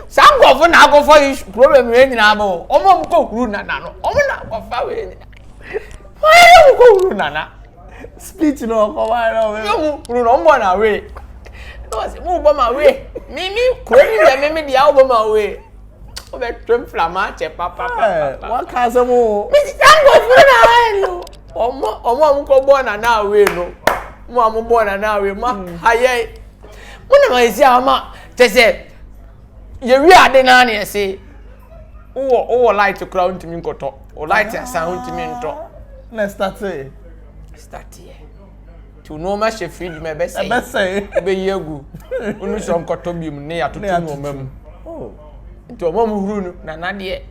sango fo na go for problem we nyina ba omo amu ko huru na no omo na go fa we nyina why you go huru na speech no ko wa no huru no mbo na we no se mu bo ma we mimi ko ni ya mimi dia bo ma we o be twem flama che papa what can some mi sango fo na no omo amu ko bo na we no mo amu bo na we ma haye mo na ma isi ama te se ye wi ade na na ese o light kura ntimi nkoto o light asa ntimi nto na start here to no ma she feed me be say be yegu unu so nkoto bi mu ne atoto no mam oh nto mo mu huru no na de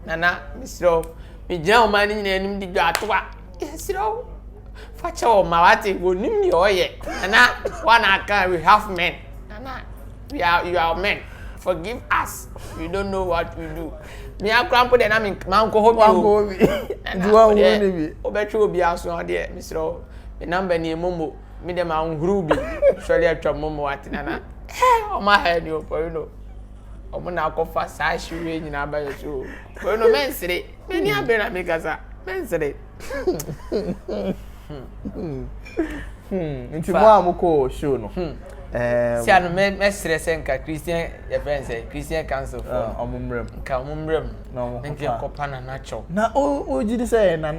na misro mi gina o ma ni nyina enim di dwa atoa misro facha o ma wate wonim ni oye na one aka we have men na you are men forgive us we don't know what we do me akrampo de na man ko hobi duwa woni bi obetwe obi aso de misro me number ni momo me dem an huru bi sori atwa momo atina na o ma ha ni o po you know o mo na akofa sa shiwe nyina ba yeso po you know mensere me ni abe na me kasa mensere nti mo amko show no si anu me stress nka Christian your friend say Christian council for omumrem nka omumrem no nka kopa na nacho na o jidi say na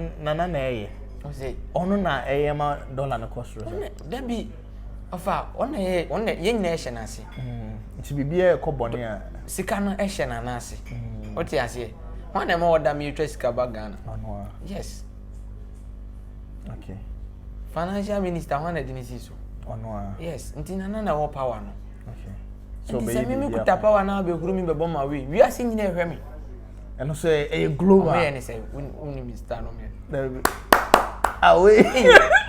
eye o say onu na eye ma dollar na cost that be ofa ona ye nyina ehye na ase nti bibia e kobone a sika no ehye na na ase o ti ase wan na ma oda me twa sika ba Ghana yes okay financial minister wan na dinisi so yes ntina na wo power no okay so be me kuta power na be huru mi be bom away wi ase nyina ehwe me eno say e global me ne say uni minister no me away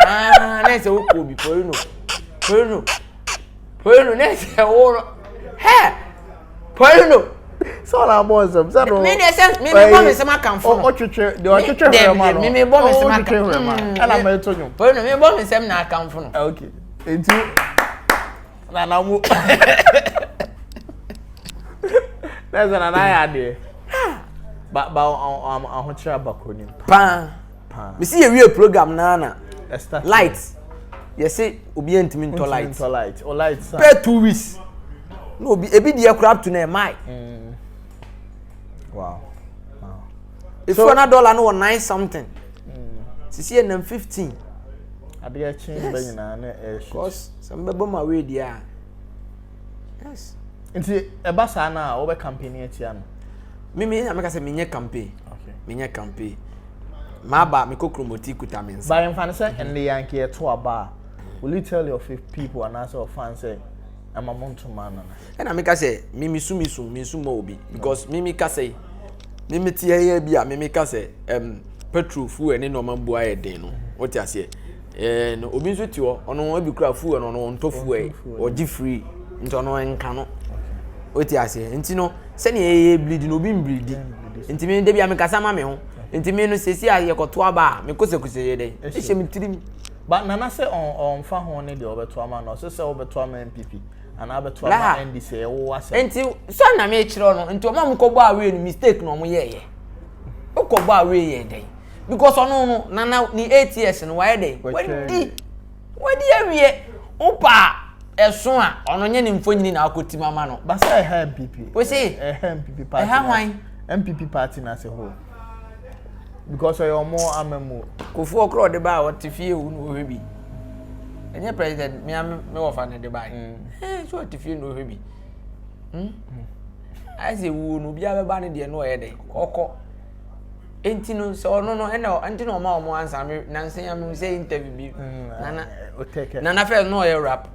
na say wo ko bi po you know na say wo no he po you know so na boss so no me ne say me bom me sama kan fo o twetwe de o twetwe ma no me bom me sama kan ala ma to nyum po you know me bom me sama na kan fo no okay enti na mu na ya de ba ahochira bakoni pa me see a real program na light you say obi antimi nto light o light per 2 weeks no obi ebi dey crap to na mai wow if so, $1 no 9 something sisi na 15 ade ya chin ba nyina na cause some be ma we dia yes nti eba sa na wo be campaign atia no mimi na meka say menye campaign okay menye campaign ma ba me kokromoti kuta me nsa ba em fan say and the yanke to aba will you tell your people and also fans say I'm a monto man na meka say mimi su mo obi because mimi ka say mimi tie ya bia mimi ka say petrol fu ene no man bua eden no what you say no obi nso ti ho ono abi kura fu no no ntofu e ogi free nto no enka no what you say nti no se ne ye bleed no obi bleed nti me de bia me kasa ma me ho nti me no sesi a ye koto aba me kose ye dey e hye me tirim but nana say on fa ho ne de obeto ama no se obeto ama MPP and abeto ama NDC e wo ase nti so na me kire no nti o ma mkobo awe no mistake no mo ye okobo awe ye dey because ono nana ni 8 years no why dey wadi awie opa eso a ono nye ni mfonyini na akoti mama no ba say MPP we say MPP party MPP party na se ho because you're more amemo Akufo Addo de ba what fie wu no hebi enye president me wo fa ne de ba so what fie no hebi I say wu no bia be ba ne de no ye de kokko enti no so no enti no ma o answer me nansen ya me say interview bi nana fe no ye rap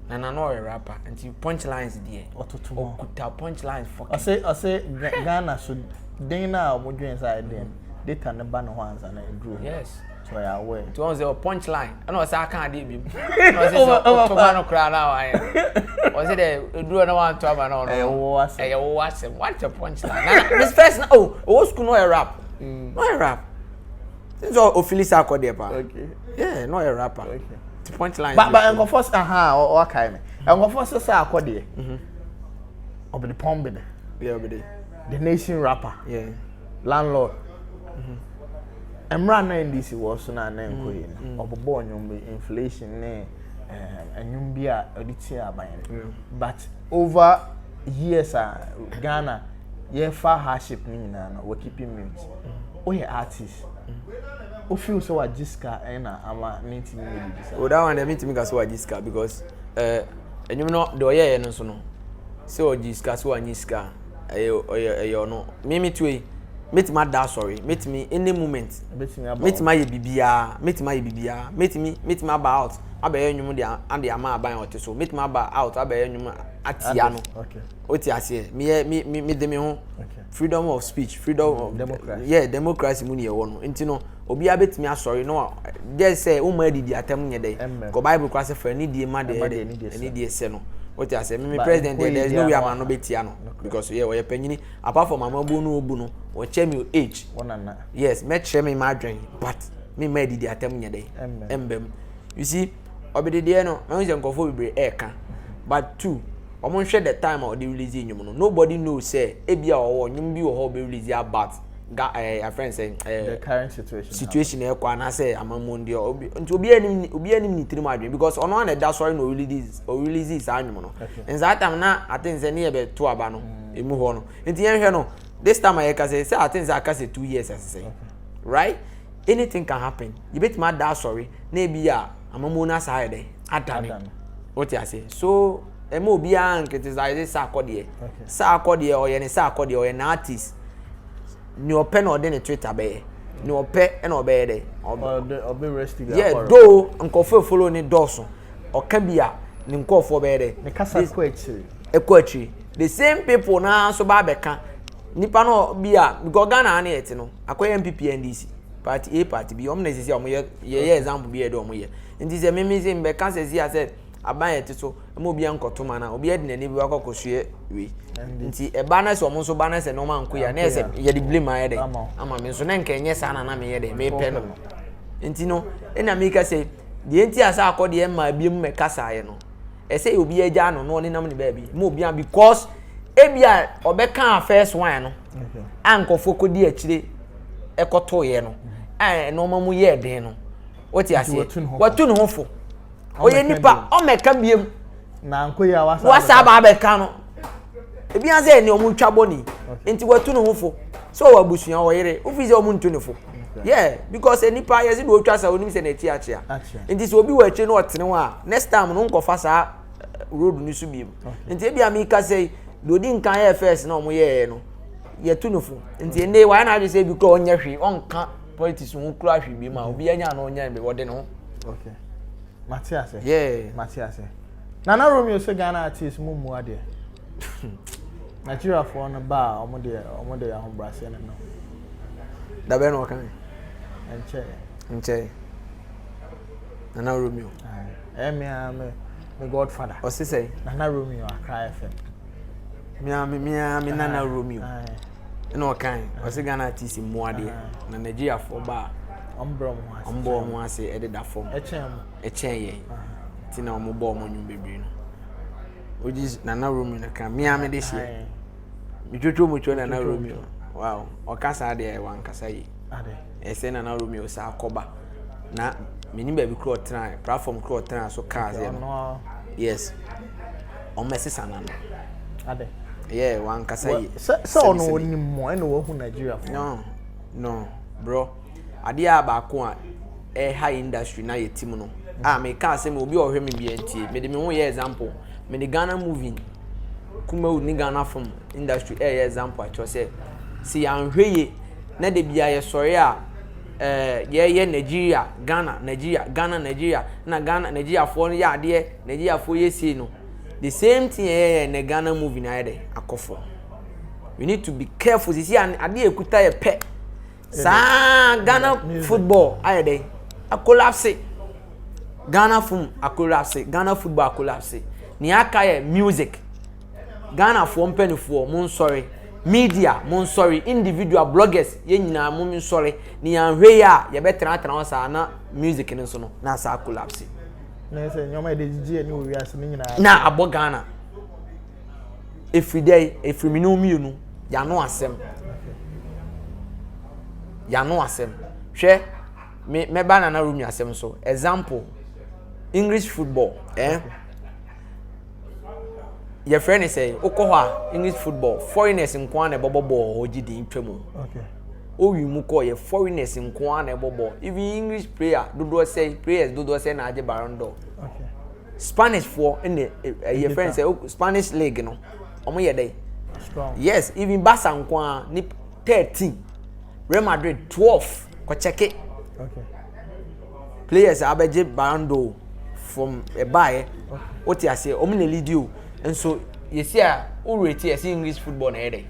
nana no ye rapper enti punchlines there okuta punchlines for I say Ghana should Dana mo dwen inside them data ne ba no hands and grow yes so ya aware to on the punchline and o say kan dey bi no say so to ba no kra na wa o say the do na wan to aba no wo ase what a punchline this first oh school no a rap no a rap so ofilisa akode pa okay yeah no a rapper okay the punchline but engo first o kai me engo first say akode obi the pombe yeah obi the nation rapper yeah landlord emra na NDC was na nkoyi obobo onyum inflation ne anyum bia oditi aban but over years Ghana ye fa hardship ni na we keeping mute we artist o feel so ajiska na ama meeting me bisa o that one the meeting me ga so ajiska because anyum no do ye no so no so ajiska so anyiska ayo no mimi tue meet my dad sorry meet me any moment meet my bibia meet me about abaye nyum dia and ama aban ote so meet my about out abaye nyum atia no okay oti ase me de me ho freedom of speech freedom of democracy yeah democracy mu ne ye no enti no obi abetimi asori no just say umma didi atam nye dey ko bible class for ni die ma dey ni die se no what you say me president there is no way am no betia no because yeah we panyini apart from mama bu no obu no o che me age wonana yes me che me ma dwen but me ma didi atam nye dey embem you see obedede no me nze nkofo bibre eka but two omo hwe the time or the release nyum no nobody knows say ebia owo nyum bi wo ho be release about a friend saying the current situation e kwa na say amamu ndi obi anim ni tirim adwen because ono na da sorry no release is anyum no and that time na atense ne be to aba no emu ho no enti yen hwe no this time I can say atense aka say 2 years as say right anything can happen you bet ma da sorry na bia amamu na say dey adane what you say so emo obi an criticize sa akode o ye ne sa akode o ye na artist ni ope na ode ne Twitter be ni ope na obe de obe resting yeah do nkofo follow ni doso oka bia ni nkofo be de ne kasa ekwachi the same people na so ba beka nipa no bia because Ghana na yet no akoye MPP NDC party A party B omna sisi omo ye example bi e do omo ye nti se meme se mbe kan se si ase aban yet so mo bia nkoto mana obi e de nani bi akokosue we nti e ba na se omo so ba na se no man ko ya na se ye di blame ma ye de ama me so na nka enye sa na me ye de me pe no nti no ena me ka se de nti asa akode e ma biem me kasa ye no e se obi agya no no ne nam ne ba bi mo bia because ebia obeka first one no ankofo kodi akire ekoto ye no no mamu ye den no oti ase watu ne hofo oye nipa o meka biem na ankoya wasa ba beka no ebia ze ne omu twaboni enti watu ne hofo so wabusua wo yere ofize omu ntu ne fo Yeah, because any pa yes do twa sa onim se na ti ache a. Nti se obi wa ache no otene wa next time no nkofa sa road ni so biem. Nti e bia me ka say do di nkan ye first na omo ye no. Ye tu no fu. Nti ene wa na ade say bi ko onye hwe onka politics wo kura hwe bi ma obi anya na onya be wode no. Okay. Matias. Yeah. Matias. Nana Romeo say Ghana artist mu ade. Nigeria for no ba omo de ahombrase no. Da be no kan. Nche. Nana Romeo. Me godfather. O se say Nana Romeo Accra FM. Me Nana Romeo. No kan. O se Ghana artist mu ade. Na Nigeria for ba ombo mo ase ededa form. Echen ye. Ti na omo bo omo nyum bebre no. Oji Nana Romeo na kan me de sie. Mi twetwo mo twa Nana Romeo. Wow. O kasa de wan kasa yi. Ade. Ese Nana Romeo sa akoba. Na mini ba bi kro tran platform kro tran so cars e no. Yes. O mesesa na no. Ade. Yeah, wan kasa yi. So no ni mo e no wo hu Nigeria for. No, bro. Ade a ba ko a high industry na ye team no. Me ka say me obi o hwe me bi entie. Me de me ho ye example. Me the Ghana movie kuma ni Ghana film industry example I say si anhweye na de bia ye sori a ye Nigeria Ghana na Ghana Nigeria for no ya ade Nigeria for ye see no the same thing in Ghana movie na ade akofo. We need to be careful see ade ekuta ye pe sa Ghana football ayede a collapse Ghana film a collapse Ghana football a collapse ni aka ye music Ghana for mpenifo mon sorry media mon sorry individual bloggers ye nyina mon sorry ni anhwe ya ye betra sa na music ni so no na sa collapse na say nyoma de gigi ni owi ase ni nyina na abo Ghana every day every minute ya no asem hwe me ba na room asem so example English football your friend say okoho English football foreigners nko na ebobo ogidi ntwemu okay owi mu ko ye foreigners nko na ebobo even English player dodo say na age barondo okay Spanish for in your friend say Spanish league no omo ye dey strong yes even Barca nko ni 13 Real Madrid 12 ko check it okay players abeje barondo from a buy oti ase omo na lead you. And so you see who rate English football na ede.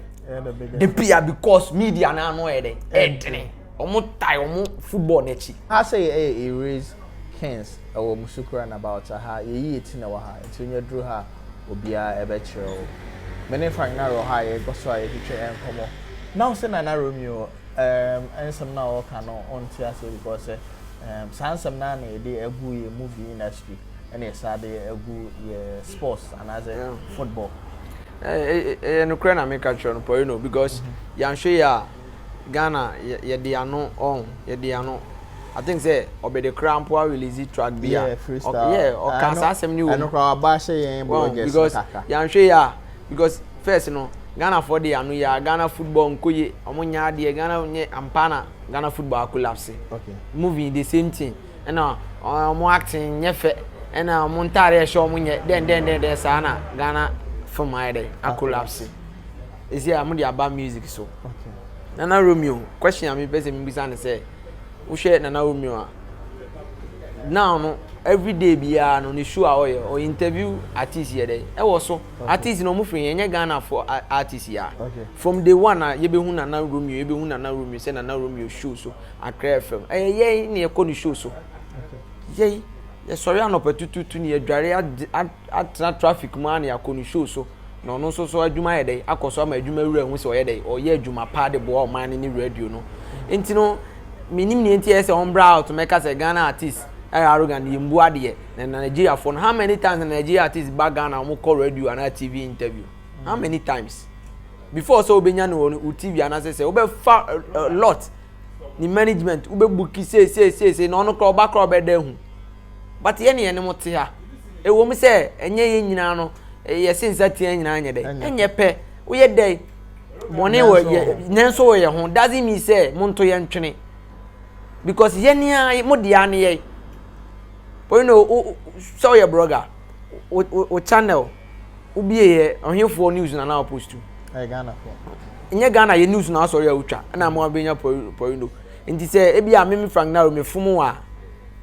The player because media na no ede. Edene. Omo tie omo football na chi. I say raise hands or musukura about ha ye eti na wa ha. Nti onye dru ha obia ebe chiro. Many frank Naro ha ye go so ye twe enkomo. Now say na Romeo ensem na o ka no on tia say because sansem na na ede egu ye movie industry. And yes, I do sports and as a football. No crane I make a show, you know, because you sure ya Ghana, ye diano on, ye diano. I think say obey the crown poor release track be freestyle. Or can some new. I know how bash because you sure ya because first you know Ghana for the anu ya Ghana football nkoye omunya de Ghana nye ampana Ghana football collapse. Okay. Moving the same thing. And now omo acting nyefe and montare show munye then sana Ghana for my day a collapse. Is here I'm about music so. Okay. Nana Romeo question I me person me say who share Nana Romeo now no every day bia no ni show or interview artist here dey e wo so artist no mu free enye Ghana for artist ya from day one ye be hu Nana Romeo ye be hu Nana Romeo say Nana Romeo show so Accra FM ye ni e ko ni show so ye sorry anopetutu ni adware at traffic man ya ko ni show so no no so adwuma ye dey akoso ama adwuma wura hu se o ye dey o ye adwuma pa de bo o man ni radio no enti no minim ni enti ese on bra out make us a Ghana artist arrogant yimbu ade na Nigeria for how many times in Nigeria artists back Ghana mo call radio and TV interview how many times before so obenya no TV and say obe fa a lot ni management ube buki say no no club back be dey hu but ye ne mo te ha e wo mi say enye ye nyina no ye sensa tie nyina anye dey enye pe wo ye dey money wo ye nenso wo ye ho doesn't mean say mo nto ye ntwene because yenia mo dia ne ye but you know so your blogger o channel ubie ohefo news na post to Ghana for nye Ghana ye news na sorry utwa na mo abenya po you know nti say e bia me Frank Naro me fumu a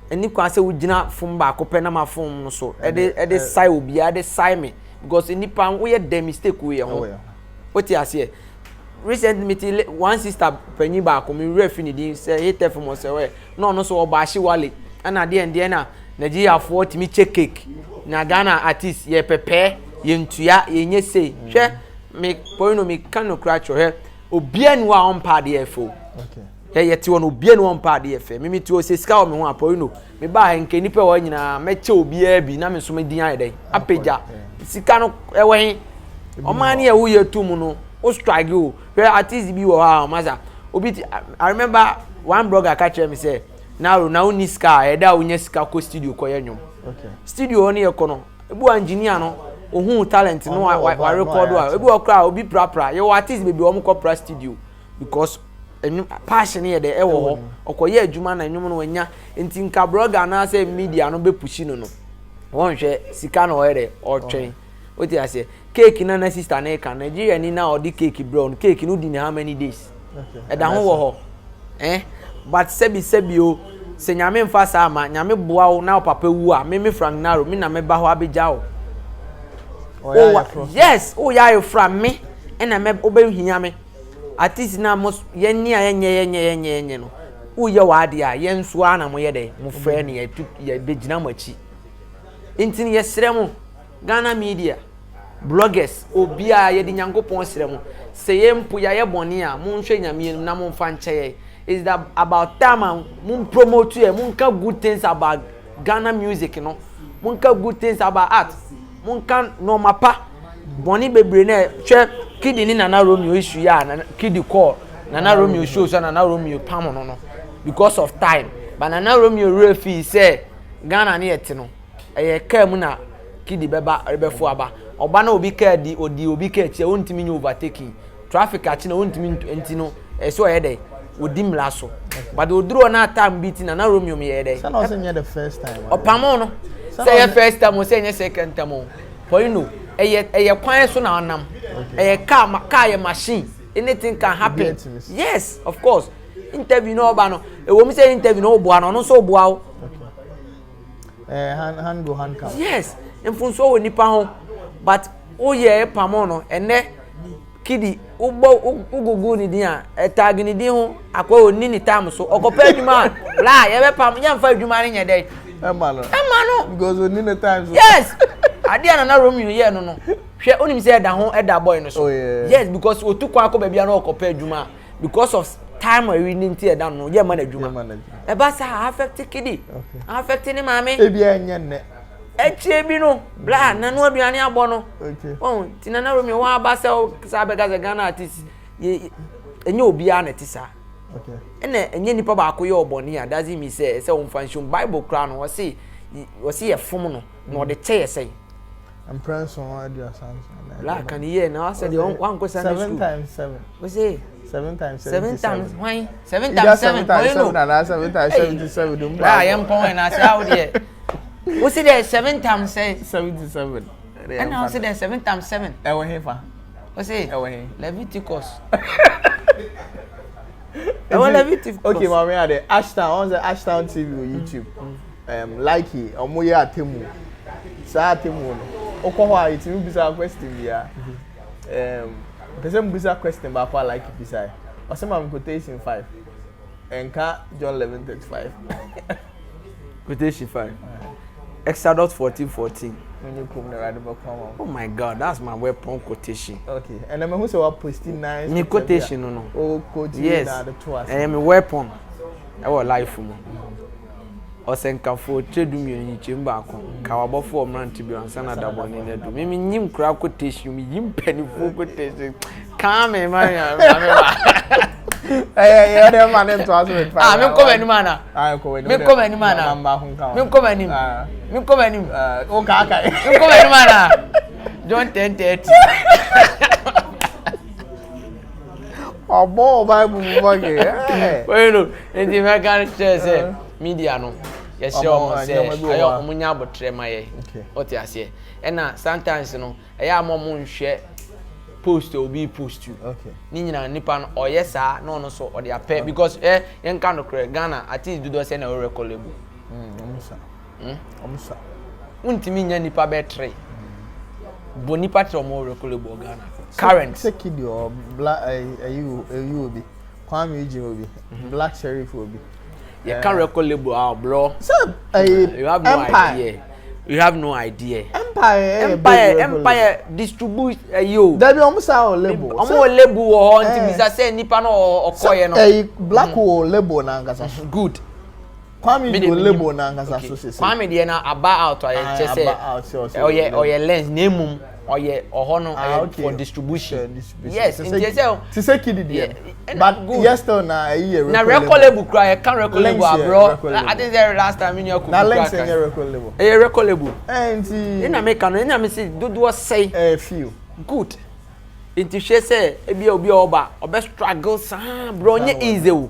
eni kwa se ugina fum ba ko pe na ma fum no so e de sai obi a de sai me because nipa wo ye dem mistake we ye ho oti ase recent meeting one sister panyi ba ko me ref ni din say hit fm o say we no so oba hye wale ana de ende na Nigeria for timi check cake na Ghana artist ye pepe ye ntua ye nye sei hwe me poino me kanu kracho he obianu a on pa de efo okay ye ti won obianu on pa de efe me ti o se sika o me ho apoino me ba he nke nipa wo nyina me che obia bi na me so me din ayede apeja sika no ewe o man ye wo ye tum no o strike o where artist bi wo ha maza obi I remember one blogger catch me say Naro na uni ska eda unya ska ko studio ko yanyom okay studio oni e ko no ebu engineer no ohun talent no wa record wa ebu okra obi prapra ye artist be o mko pra studio because passion here dey e wo ho okoye adwuma na enwom no wanya enti nka blogger na say media no be pushi no won hwe sika no here o twen oti ase cake na sister na ka Nigeria ni na odi cake brown cake no di ni how many days okay eda ho wo ho but sebi o se nyame mfa sa ama nyame boa wo na papa wu a me Frank Naro me na me ba ho abeja wo yes ya from me and I me obehia me artist na mo yenni a yenye no wo ye wa ade a yenso a na mo ye de mo frɛ ne ye begina machi intini ye srɛ Ghana media bloggers obi a ye di nyankopon srɛ mo se ye mpo ya ye bɔne a mo nhwɛ nyame na mo mfa nkyɛ is that about time mo promote ye mo ka good things about Ghana music no mo ka good things about art mo ka no mapa bɔne bebre na hwɛ kidi ni Nana Romeo issue ya na kidi call Nana Romeo show so Nana Romeo pam no because of time but Nana Romeo refi say Ghana na yet no ka mu na kidi beba rebefo aba oba na obi ka di obi ka tie wontimi nyu overtaking traffic achi na wontimi enti no so ye dey odi mlaso but oduro na time beat Nana Romeo me ye dey say no say the first time opamo no say your first time o say your second time for you know eye kwan so na onam car ye machine anything can happen yes of course interview no oba no e wo mi say interview no obo no so obo awo hand go hand count yes mfunso wo nipa ho but o ye pamo no ene kidi ugugu ni din a tag ni din ho akwa oni ni time so okopa adwuma la ye be pam ye mfa adwuma ni nye dey ema no because oni ni time so yes ade Nana Romeo ye no hwe onim say da ho eda boy no so yes because otukwa akọ bia na okopa adwuma because of time we need to eda no ye man adwuma e ba sa affect kidi affect ni maame e bia enye ne eche bi no bla na no aduane abo no oh ti Nana Romeo wa ba say sa be ga Ghana artist enye obi a na ti sa okay ene enye nipa ba akọ ye oboni a doesn't mean say won function bible kra no wasi ye fom no no de che ye say I'm praying someone do something la can hear now say the one go send 7 times 7 we say 7 times 7 times why 7 times 7 7 times 77 dum ah yam pon na say how there we say there 7 times 77 and now say there 7 times 7 e wo hefa we say e wo he Leviticus e wo Leviticus okay mama ya the Ashtown TV on YouTube like it omoye atemu sa atemu no okwo ha itimi bisa question bia person bisa question ba kwa like bisa osema quotation 5 enka John 11:35 quotation 5 Exodus 14:14 when you come na radical come oh my god that's my weapon quotation okay and I'm who say what posting nice me quotation no oh quotation yes na the two as me weapon our life mo osenkafo tredum yonyi chemba ko kawabofo omranti bi ansa na dabone ne do me nyim kra quotation me yim panifo quotation kame man ya eh dem man to aso me ah me ko mani mana ah ko we me ko mani mana mamba hun ka me ko mani me ko mani o ka ka me ko mani mana John 10:30 Obo Bible buggy. Well, no, and if I can't say media no. Yes, sure, say I am munya botre my what you say. And now sometimes I am more share post or be post you. Okay. Nina Nipan or yes, no so or they are pay because young kind of Ghana at least do those send a record label. Omusa. Untimi nya nipa betre. Bonipa tro mo record label Ghana. Current Sekidi or black you obi. Kwame Eji obi. Black Sheriff obi. You can't record label bro. So you have no idea. You have no idea. Empire distribute you. There be almost our label. Omo label or until Mr. say nipa no okoye no. Black or label na ngasa. Good. Kwame do label na ngasa so say. Kwame dey na aba out or say. Oye lens name oye ohono for distribution. Yes, in say. To say kid there. But yes still na na record label cry can record label bro. I think the last time in your na links in your record label. Record label. And na make no na me say do say a few. Good. Inti she say e bia obi oba obe struggle sa bro nye easy o.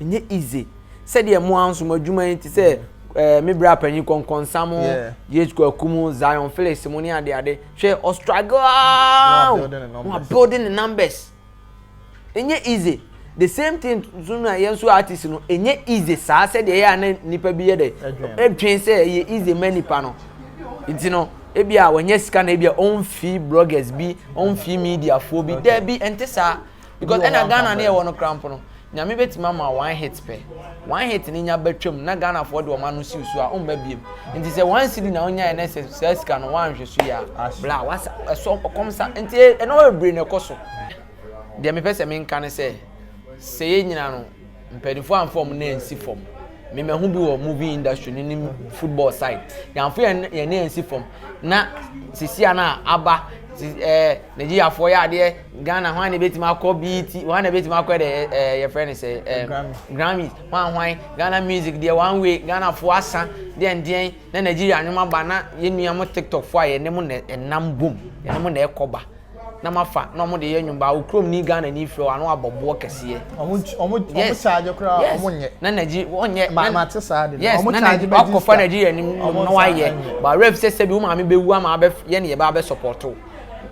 Nye easy. Say the mo anso madwuma inti say me bra panyi konkonsam yechko akumu Zion Felix mo ni ade she o struggle building the numbers. Enye easy. The same thing zuna yenso artist no enye easy sa say de ya na nipa bi ye de edwen say ye easy many pa no nti no ebia wanye sika na ebia on fee bloggers bi on fee media fo bi there bi ente sa because ena Ghana na e wono cramp no nyame betima ma one hit pe one hit ni nya betwem na Ghana fo de o ma no siusu a on ba biem nti say one city na onya na sika no one hwesu ya bla wasa so kom sa nti e no we brain e koso de me pese me nka ne say nyina no mpedifo amfom na ensi fom me hu bi wo movie industry ni football side yanfo ye na ensi fom na sisia na aba Nigeria for ya de Ghana hwan na betima akọ BET hwan na betima akọ de your friend say Grammy hwan Ghana music de one way Ghana for asa de ndien na Nigeria nyoma ba na ye nuam TikTok for ye ne mo na enam boom ye ne mo na ekoba na mafa na mo de ye nyumba ukrom ni Ghana ni fro anu abobo kese omo charge kra omo nye na Nigeria onye ma te sa de omo charge ba ko fa Nigeria ni no wa ye ba ref say bi ma me bewu ama be ye ne ye ba be support.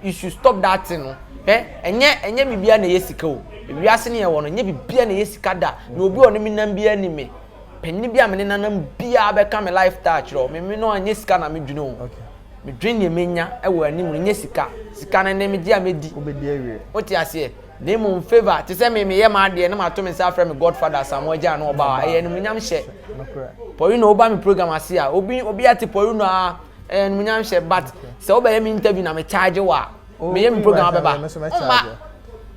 You should stop that thing no enye bibia na yesika o wiase ne ye wono enye bibia na yesika da na obi ono mi nam bia ni me penni bia me ne nanam bia be ka me life touch ro me no enye sika na me dwene o okay me dwene ye menya e wo ani mu enye sika na ne me dia medi obedi awie o ti ase na mo favor te se me ye ma de na ma to me say afre me godfather samoja na oba e ni munyam hye po you know oba me program ase a obi ati po you know and munyam she but se oba me interview na me charge wa me ye me program abeba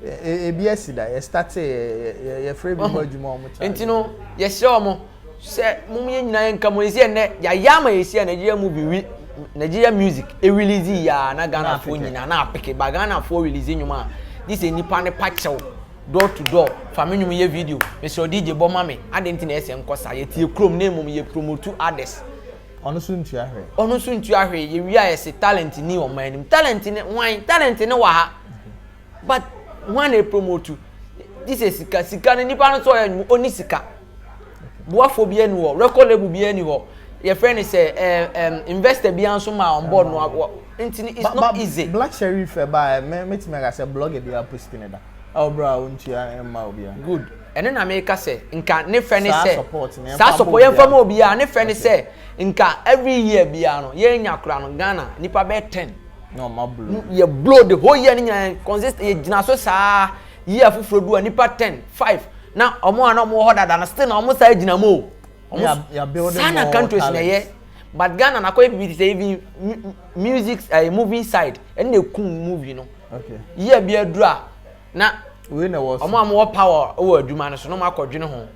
e BS da ye start ye free bi modwuma o mo charge entino ye hye omo se mum ye nyina ye nka mo esi ene ya yama esi na Nigeria movie Nigeria music e release ya na Ghana fo nyina na apeke ba Ghana fo release nyuma this enipa ne pachew door to door family ye video me so DJ Boma me adenti na ese nkosa ye tie krom na mum ye promote others ono so ntu ahwe ye wia ye se talent ni o manim talent ne wa ha but one e promote this is sika ne nipa no so ye oni sika boafo bia ni wo record label bia ni ho your friend say investor bia nso ma on board no it's not easy. Black Sheriff ba metima ga say blog bia posting da bro untu ya ma obia good ene na me ka say nka ne friend say sa support ye fam obia ne friend say nka every year bia no ye nya kura no Ghana nipa be 10 no ma blow ye blow the whole year nya consist ye gina so sa year fufuro du nipa 10 5 na omo ana omo ho dada na still na omo sa gina mo ya building sana countries na ye but Ghana na ko be say even music movie side and na kun movie no okay year bia dura na we na was omo power o aduma no so no makodwene ho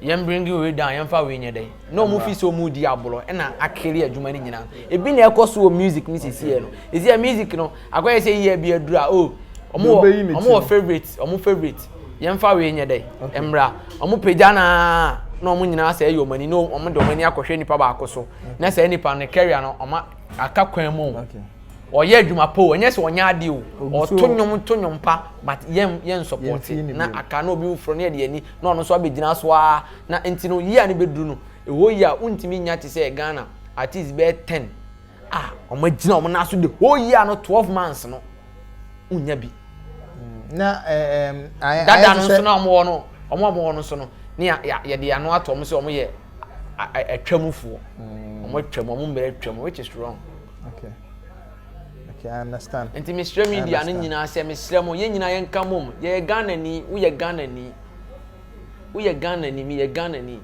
yem bring we down yem fa we nye dey no mu fi so mu di abolo e na akere aduma ni nyina e bi na ekoso music ni sisi no ezi music no akoye say year bia dura omo favorite yem fa we nye dey emra omo peja na omo nyina say yomani no omo do mani akohwe nipa ba akoso na say nipa ne carrier no oma aka kwan mu okay ɔyɛ adwuma po ɔnyɛ sɛ ɔnyɛ ade o ɔto nnwom pa but yɛn support na aka na obi wofro na yɛde ani na ɔno so abɛgyina so a na enti no yi a ne bɛduru no ɛwɔ yi a wontimi nya te sɛ Ghana at least bɛyɛ 10 ɔmo agyina ɔmo na so the whole year no 12 months no unya bi na dada no so na ɔmo no so no ne yɛde ano ato ɔmo sɛ ɔmo yɛ atwamufoɔ ɔmo atwam ɔmo mbere atwam which is wrong. Okay, I understand. Nti Mr. Media no nyina sɛ Mr. mo yɛn nyina yɛn ka mom yɛ Ghana ni woyɛ Ghana ni me yɛ Ghana ni